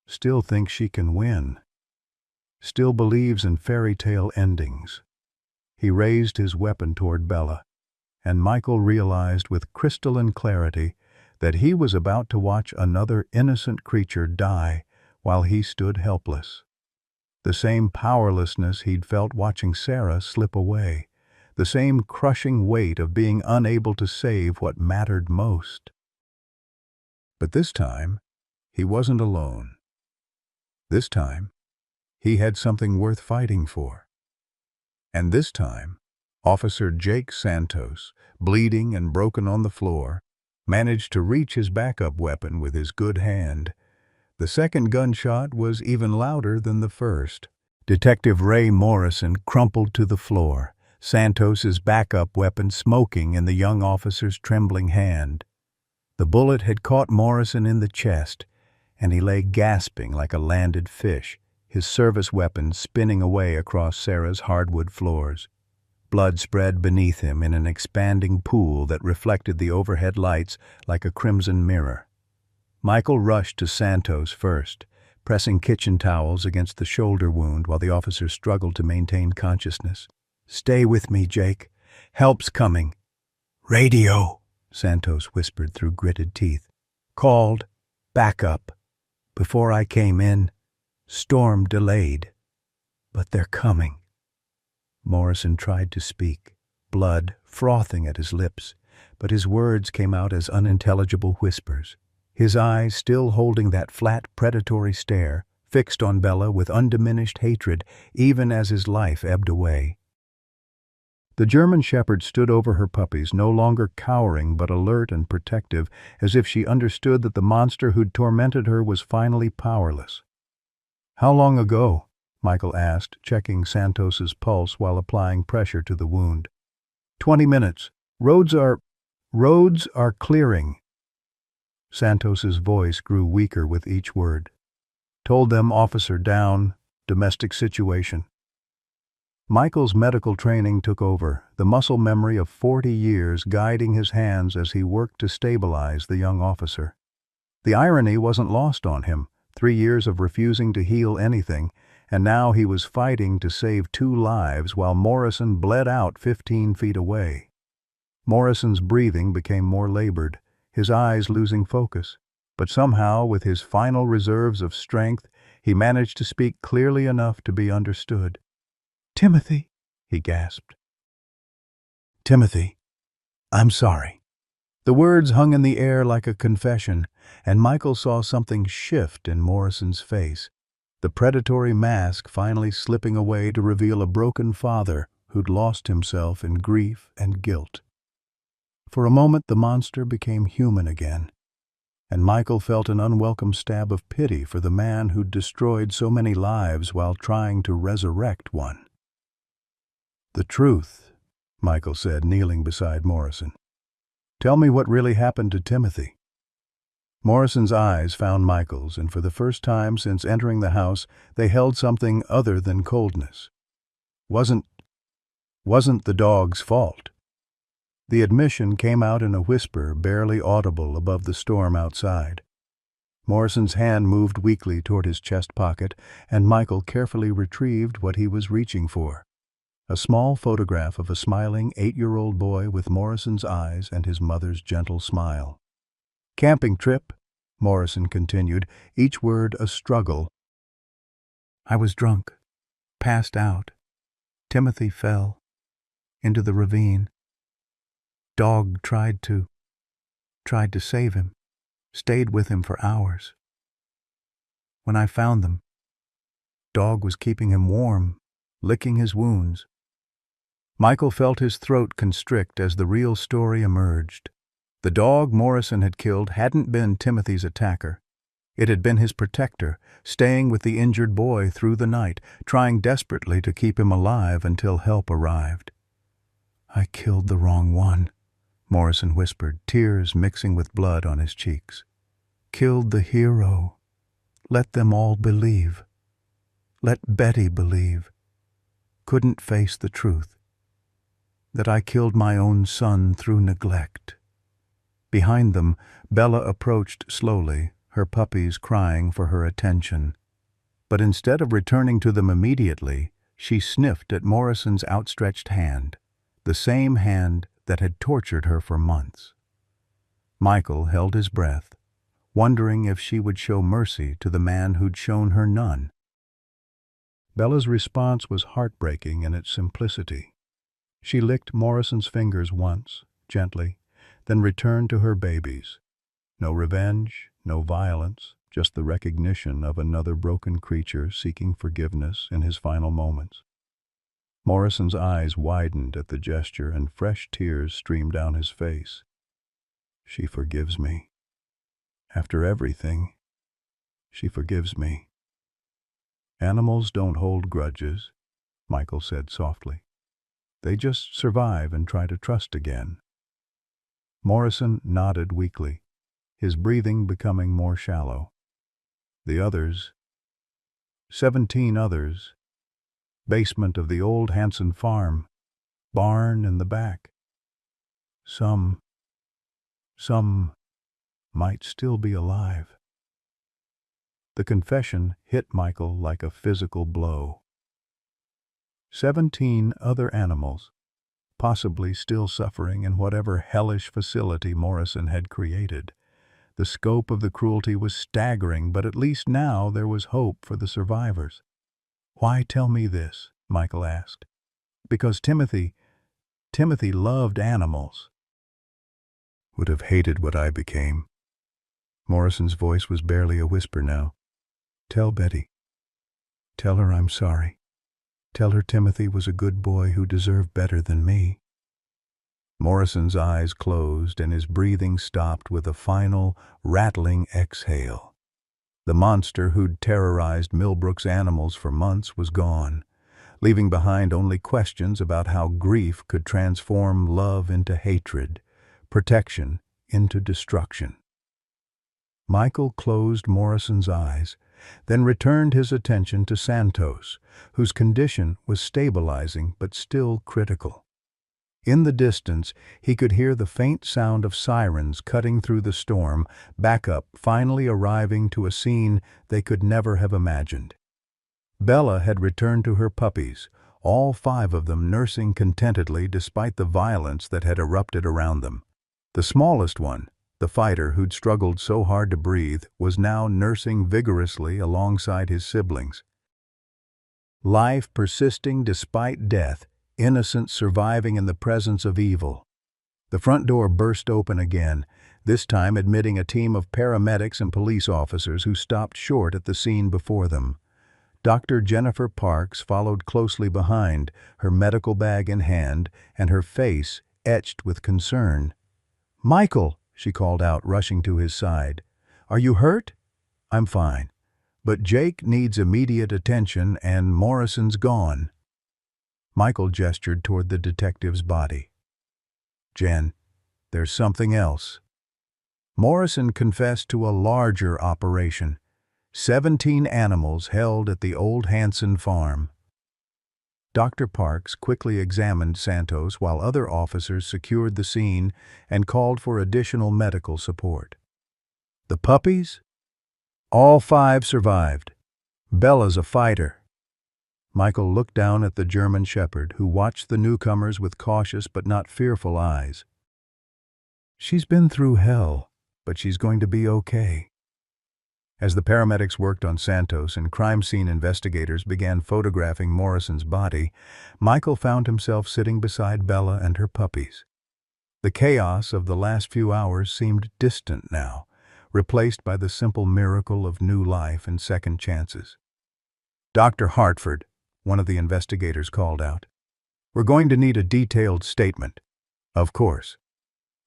Still thinks she can win. Still believes in fairy tale endings." He raised his weapon toward Bella, and Michael realized with crystalline clarity that he was about to watch another innocent creature die while he stood helpless. The same powerlessness he'd felt watching Sarah slip away, the same crushing weight of being unable to save what mattered most. But this time, he wasn't alone. This time, he had something worth fighting for. And this time, Officer Jake Santos, bleeding and broken on the floor, managed to reach his backup weapon with his good hand. The second gunshot was even louder than the first. Detective Ray Morrison crumpled to the floor, Santos's backup weapon smoking in the young officer's trembling hand. The bullet had caught Morrison in the chest, and he lay gasping like a landed fish, his service weapon spinning away across Sarah's hardwood floors. Blood spread beneath him in an expanding pool that reflected the overhead lights like a crimson mirror. Michael rushed to Santos first, pressing kitchen towels against the shoulder wound while the officer struggled to maintain consciousness. "Stay with me, Jake. Help's coming." "Radio," Santos whispered through gritted teeth. "Called. Back up. Before I came in. Storm delayed. But they're coming." Morrison tried to speak, blood frothing at his lips, but his words came out as unintelligible whispers. His eyes still holding that flat, predatory stare, fixed on Bella with undiminished hatred, even as his life ebbed away. The German shepherd stood over her puppies, no longer cowering but alert and protective, as if she understood that the monster who'd tormented her was finally powerless. "How long ago?" Michael asked, checking Santos's pulse while applying pressure to the wound. 20 minutes. Roads are clearing." Santos's voice grew weaker with each word. "Told them officer down, domestic situation." Michael's medical training took over, the muscle memory of 40 years guiding his hands as he worked to stabilize the young officer. The irony wasn't lost on him, 3 years of refusing to heal anything, and now he was fighting to save 2 lives while Morrison bled out 15 feet away. Morrison's breathing became more labored, his eyes losing focus, but somehow, with his final reserves of strength, he managed to speak clearly enough to be understood. "Timothy," he gasped. "Timothy, I'm sorry." The words hung in the air like a confession, and Michael saw something shift in Morrison's face, the predatory mask finally slipping away to reveal a broken father who'd lost himself in grief and guilt. For a moment the monster became human again, and Michael felt an unwelcome stab of pity for the man who'd destroyed so many lives while trying to resurrect one. "The truth," Michael said, kneeling beside Morrison. "Tell me what really happened to Timothy." Morrison's eyes found Michael's, and for the first time since entering the house, they held something other than coldness. Wasn't the dog's fault." The admission came out in a whisper barely audible above the storm outside. Morrison's hand moved weakly toward his chest pocket, and Michael carefully retrieved what he was reaching for. A small photograph of a smiling 8-year-old boy with Morrison's eyes and his mother's gentle smile. "Camping trip," Morrison continued, each word a struggle. "I was drunk, passed out. Timothy fell into the ravine. Dog tried to save him, stayed with him for hours. When I found them, Dog was keeping him warm, licking his wounds." Michael felt his throat constrict as the real story emerged. The dog Morrison had killed hadn't been Timothy's attacker. It had been his protector, staying with the injured boy through the night, trying desperately to keep him alive until help arrived. "I killed the wrong one," Morrison whispered, tears mixing with blood on his cheeks. "Killed the hero. Let them all believe. Let Betty believe. Couldn't face the truth. That I killed my own son through neglect." Behind them, Bella approached slowly, her puppies crying for her attention. But instead of returning to them immediately, she sniffed at Morrison's outstretched hand, the same hand that had tortured her for months. Michael held his breath, wondering if she would show mercy to the man who'd shown her none. Bella's response was heartbreaking in its simplicity. She licked Morrison's fingers once, gently, then returned to her babies. No revenge, no violence, just the recognition of another broken creature seeking forgiveness in his final moments. Morrison's eyes widened at the gesture and fresh tears streamed down his face. She forgives me. After everything, she forgives me. Animals don't hold grudges, Michael said softly. They just survive and try to trust again. Morrison nodded weakly, his breathing becoming more shallow. The others, 17 others, basement of the old Hanson farm, barn in the back. Some might still be alive. The confession hit Michael like a physical blow. 17 other animals, possibly still suffering in whatever hellish facility Morrison had created. The scope of the cruelty was staggering, but at least now there was hope for the survivors. "Why tell me this?" Michael asked. "Because Timothy loved animals." "Would have hated what I became." Morrison's voice was barely a whisper now. "Tell Betty. Tell her I'm sorry. Tell her Timothy was a good boy who deserved better than me." Morrison's eyes closed and his breathing stopped with a final, rattling exhale. The monster who'd terrorized Millbrook's animals for months was gone, leaving behind only questions about how grief could transform love into hatred, protection into destruction. Michael closed Morrison's eyes, then returned his attention to Santos, whose condition was stabilizing but still critical. In the distance, he could hear the faint sound of sirens cutting through the storm, backup finally arriving to a scene they could never have imagined. Bella had returned to her puppies, all 5 of them nursing contentedly despite the violence that had erupted around them. The smallest one, the fighter who'd struggled so hard to breathe, was now nursing vigorously alongside his siblings. Life persisting despite death, innocence surviving in the presence of evil. The front door burst open again, this time admitting a team of paramedics and police officers who stopped short at the scene before them. Dr. Jennifer Parks followed closely behind, her medical bag in hand and her face etched with concern. "Michael," she called out, rushing to his side. "Are you hurt?" "I'm fine. But Jake needs immediate attention and Morrison's gone." Michael gestured toward the detective's body. "Jen, there's something else." Morrison confessed to a larger operation. 17 animals held at the old Hanson farm. Dr. Parks quickly examined Santos while other officers secured the scene and called for additional medical support. "The puppies?" "All 5 survived. Bella's a fighter." Michael looked down at the German shepherd, who watched the newcomers with cautious but not fearful eyes. "She's been through hell, but she's going to be okay." As the paramedics worked on Santos and crime scene investigators began photographing Morrison's body, Michael found himself sitting beside Bella and her puppies. The chaos of the last few hours seemed distant now, replaced by the simple miracle of new life and second chances. "Dr. Hartford," one of the investigators called out, "we're going to need a detailed statement." "Of course."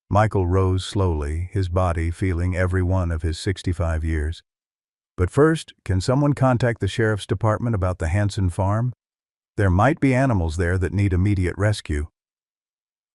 Michael rose slowly, his body feeling every one of his 65 years. "But first, can someone contact the sheriff's department about the Hanson farm? There might be animals there that need immediate rescue."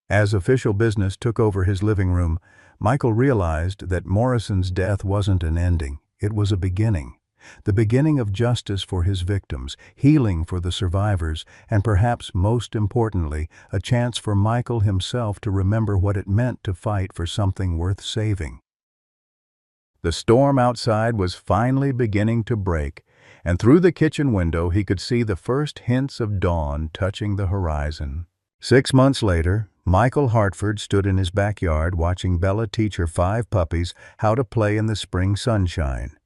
As official business took over his living room, Michael realized that Morrison's death wasn't an ending, it was a beginning. The beginning of justice for his victims, healing for the survivors, and perhaps most importantly, a chance for Michael himself to remember what it meant to fight for something worth saving. The storm outside was finally beginning to break, and through the kitchen window he could see the first hints of dawn touching the horizon. 6 months later, Michael Hartford stood in his backyard watching Bella teach her 5 puppies how to play in the spring sunshine.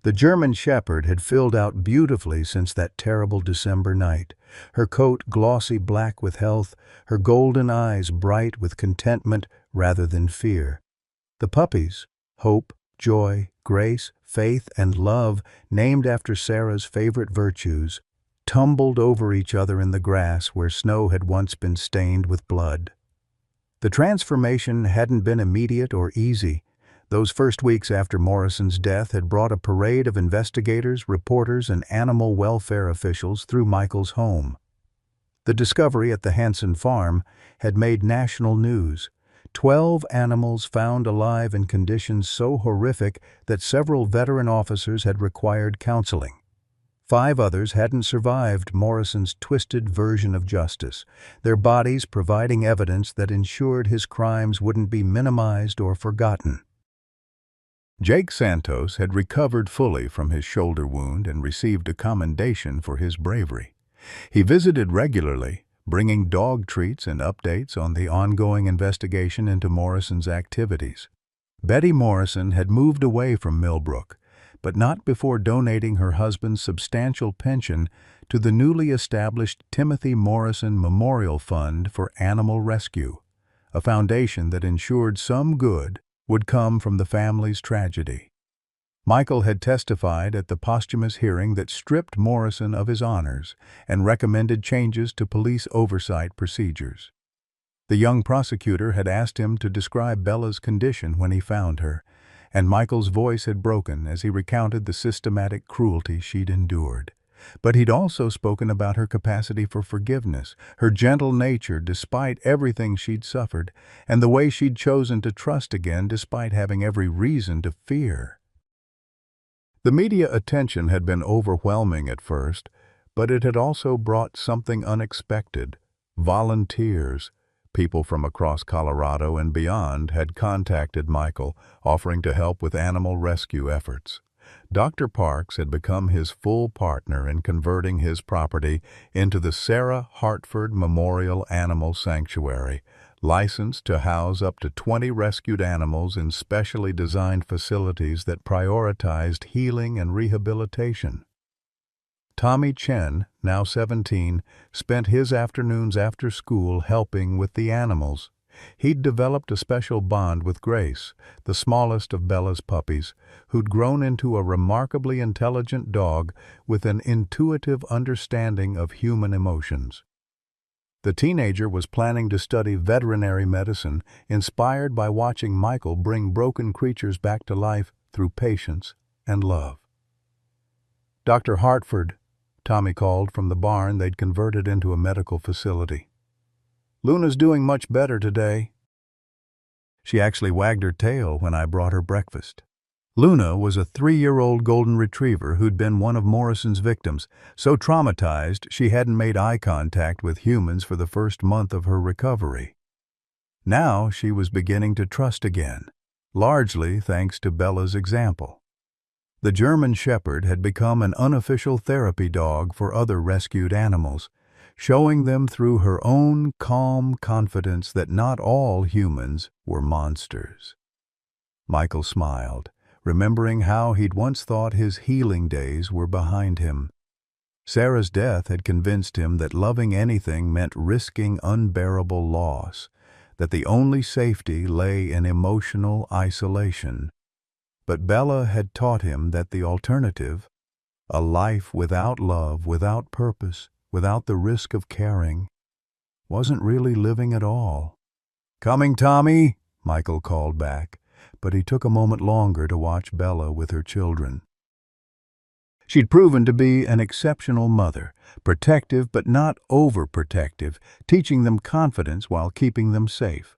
The German shepherd had filled out beautifully since that terrible December night, her coat glossy black with health, her golden eyes bright with contentment rather than fear. The puppies, Hope, Joy, Grace, Faith, and Love, named after Sarah's favorite virtues, tumbled over each other in the grass where snow had once been stained with blood. The transformation hadn't been immediate or easy. Those first weeks after Morrison's death had brought a parade of investigators, reporters, and animal welfare officials through Michael's home. The discovery at the Hanson farm had made national news. 12 animals found alive in conditions so horrific that several veteran officers had required counseling. 5 others hadn't survived Morrison's twisted version of justice, their bodies providing evidence that ensured his crimes wouldn't be minimized or forgotten. Jake Santos had recovered fully from his shoulder wound and received a commendation for his bravery. He visited regularly, bringing dog treats and updates on the ongoing investigation into Morrison's activities. Betty Morrison had moved away from Millbrook, but not before donating her husband's substantial pension to the newly established Timothy Morrison Memorial Fund for Animal Rescue, a foundation that ensured some good would come from the family's tragedy. Michael had testified at the posthumous hearing that stripped Morrison of his honors and recommended changes to police oversight procedures. The young prosecutor had asked him to describe Bella's condition when he found her, and Michael's voice had broken as he recounted the systematic cruelty she'd endured. But he'd also spoken about her capacity for forgiveness, her gentle nature despite everything she'd suffered, and the way she'd chosen to trust again despite having every reason to fear. The media attention had been overwhelming at first, but it had also brought something unexpected. Volunteers, people from across Colorado and beyond, had contacted Michael, offering to help with animal rescue efforts. Dr. Parks had become his full partner in converting his property into the Sarah Hartford Memorial Animal Sanctuary, licensed to house up to 20 rescued animals in specially designed facilities that prioritized healing and rehabilitation. Tommy Chen, now 17, spent his afternoons after school helping with the animals. He'd developed a special bond with Grace, the smallest of Bella's puppies, who'd grown into a remarkably intelligent dog with an intuitive understanding of human emotions. The teenager was planning to study veterinary medicine, inspired by watching Michael bring broken creatures back to life through patience and love. "Dr. Hartford," Tommy called from the barn they'd converted into a medical facility. "Luna's doing much better today." She actually wagged her tail when I brought her breakfast. Luna was a 3-year-old golden retriever who'd been one of Morrison's victims, so traumatized she hadn't made eye contact with humans for the first month of her recovery. Now she was beginning to trust again, largely thanks to Bella's example. The German Shepherd had become an unofficial therapy dog for other rescued animals, showing them through her own calm confidence that not all humans were monsters. Michael smiled, remembering how he'd once thought his healing days were behind him. Sarah's death had convinced him that loving anything meant risking unbearable loss, that the only safety lay in emotional isolation. But Bella had taught him that the alternative, a life without love, without purpose, without the risk of caring, wasn't really living at all. "Coming, Tommy," Michael called back, but he took a moment longer to watch Bella with her children. She'd proven to be an exceptional mother, protective but not overprotective, teaching them confidence while keeping them safe.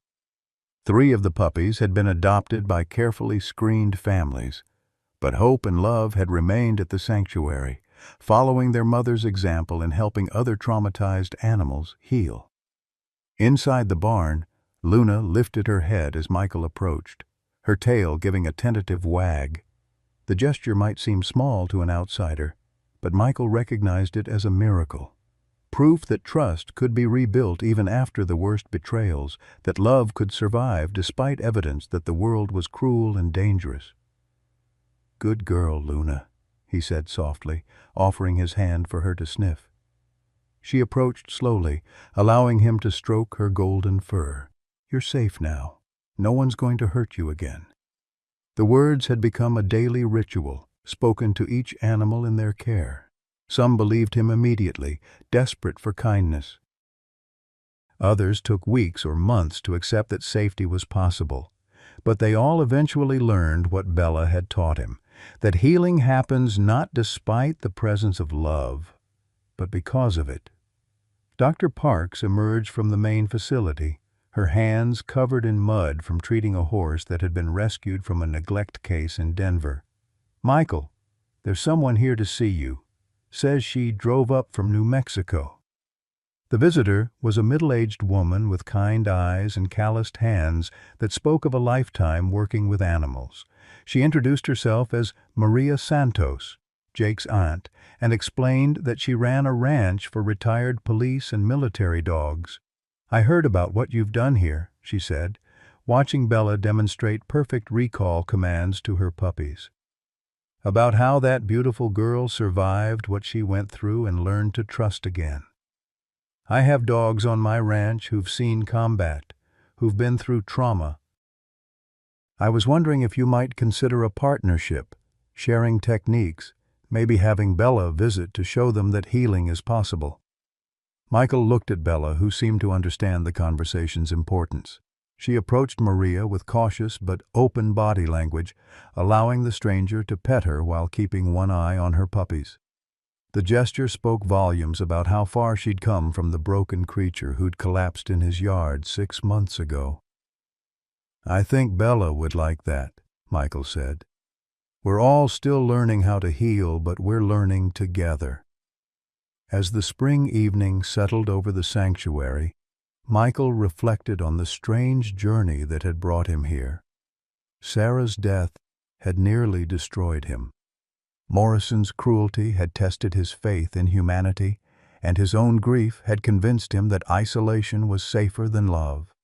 3 of the puppies had been adopted by carefully screened families, but hope and love had remained at the sanctuary, following their mother's example in helping other traumatized animals heal. Inside the barn, Luna lifted her head as Michael approached, her tail giving a tentative wag. The gesture might seem small to an outsider, but Michael recognized it as a miracle. Proof that trust could be rebuilt even after the worst betrayals, that love could survive despite evidence that the world was cruel and dangerous. "Good girl, Luna," he said softly, offering his hand for her to sniff. She approached slowly, allowing him to stroke her golden fur. "You're safe now. No one's going to hurt you again." The words had become a daily ritual, spoken to each animal in their care. Some believed him immediately, desperate for kindness. Others took weeks or months to accept that safety was possible. But they all eventually learned what Bella had taught him, that healing happens not despite the presence of love, but because of it. Dr. Parks emerged from the main facility, her hands covered in mud from treating a horse that had been rescued from a neglect case in Denver. "Michael, there's someone here to see you. Says she drove up from New Mexico." The visitor was a middle-aged woman with kind eyes and calloused hands that spoke of a lifetime working with animals. She introduced herself as Maria Santos, Jake's aunt, and explained that she ran a ranch for retired police and military dogs. "I heard about what you've done here," she said, watching Bella demonstrate perfect recall commands to her puppies. "About how that beautiful girl survived what she went through and learned to trust again. I have dogs on my ranch who've seen combat, who've been through trauma. I was wondering if you might consider a partnership, sharing techniques, maybe having Bella visit to show them that healing is possible." Michael looked at Bella, who seemed to understand the conversation's importance. She approached Maria with cautious but open body language, allowing the stranger to pet her while keeping one eye on her puppies. The gesture spoke volumes about how far she'd come from the broken creature who'd collapsed in his yard 6 months ago. "I think Bella would like that," Michael said. "We're all still learning how to heal, but we're learning together." As the spring evening settled over the sanctuary, Michael reflected on the strange journey that had brought him here. Sarah's death had nearly destroyed him. Morrison's cruelty had tested his faith in humanity, and his own grief had convinced him that isolation was safer than love.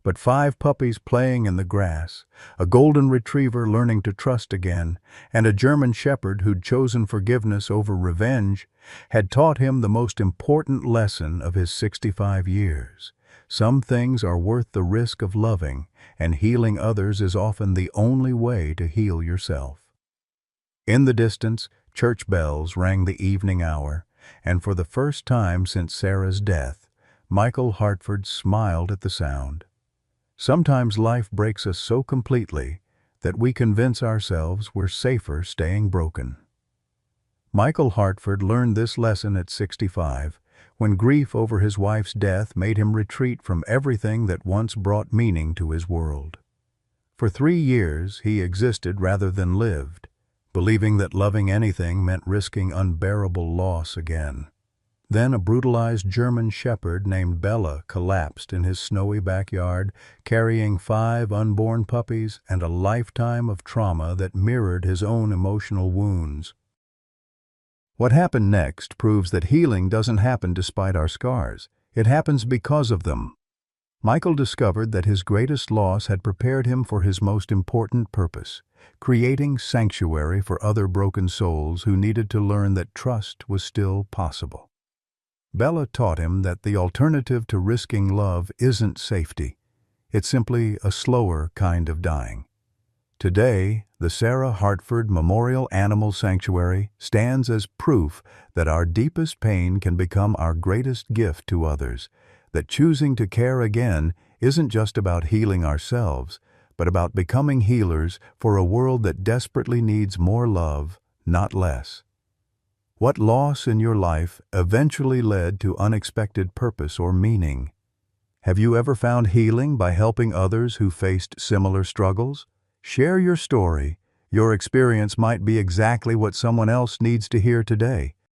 But 5 puppies playing in the grass, a golden retriever learning to trust again, and a German shepherd who'd chosen forgiveness over revenge had taught him the most important lesson of his 65 years. Some things are worth the risk of loving, and healing others is often the only way to heal yourself. In the distance, church bells rang the evening hour, and for the first time since Sarah's death, Michael Hartford smiled at the sound. Sometimes life breaks us so completely that we convince ourselves we're safer staying broken. Michael Hartford learned this lesson at 65, when grief over his wife's death made him retreat from everything that once brought meaning to his world. For 3 years, he existed rather than lived, believing that loving anything meant risking unbearable loss again. Then a brutalized German shepherd named Bella collapsed in his snowy backyard, carrying 5 unborn puppies and a lifetime of trauma that mirrored his own emotional wounds. What happened next proves that healing doesn't happen despite our scars. It happens because of them. Michael discovered that his greatest loss had prepared him for his most important purpose, creating sanctuary for other broken souls who needed to learn that trust was still possible. Bella taught him that the alternative to risking love isn't safety. It's simply a slower kind of dying. Today, the Sarah Hartford Memorial Animal Sanctuary stands as proof that our deepest pain can become our greatest gift to others, that choosing to care again isn't just about healing ourselves, but about becoming healers for a world that desperately needs more love, not less. What loss in your life eventually led to unexpected purpose or meaning? Have you ever found healing by helping others who faced similar struggles? Share your story. Your experience might be exactly what someone else needs to hear today.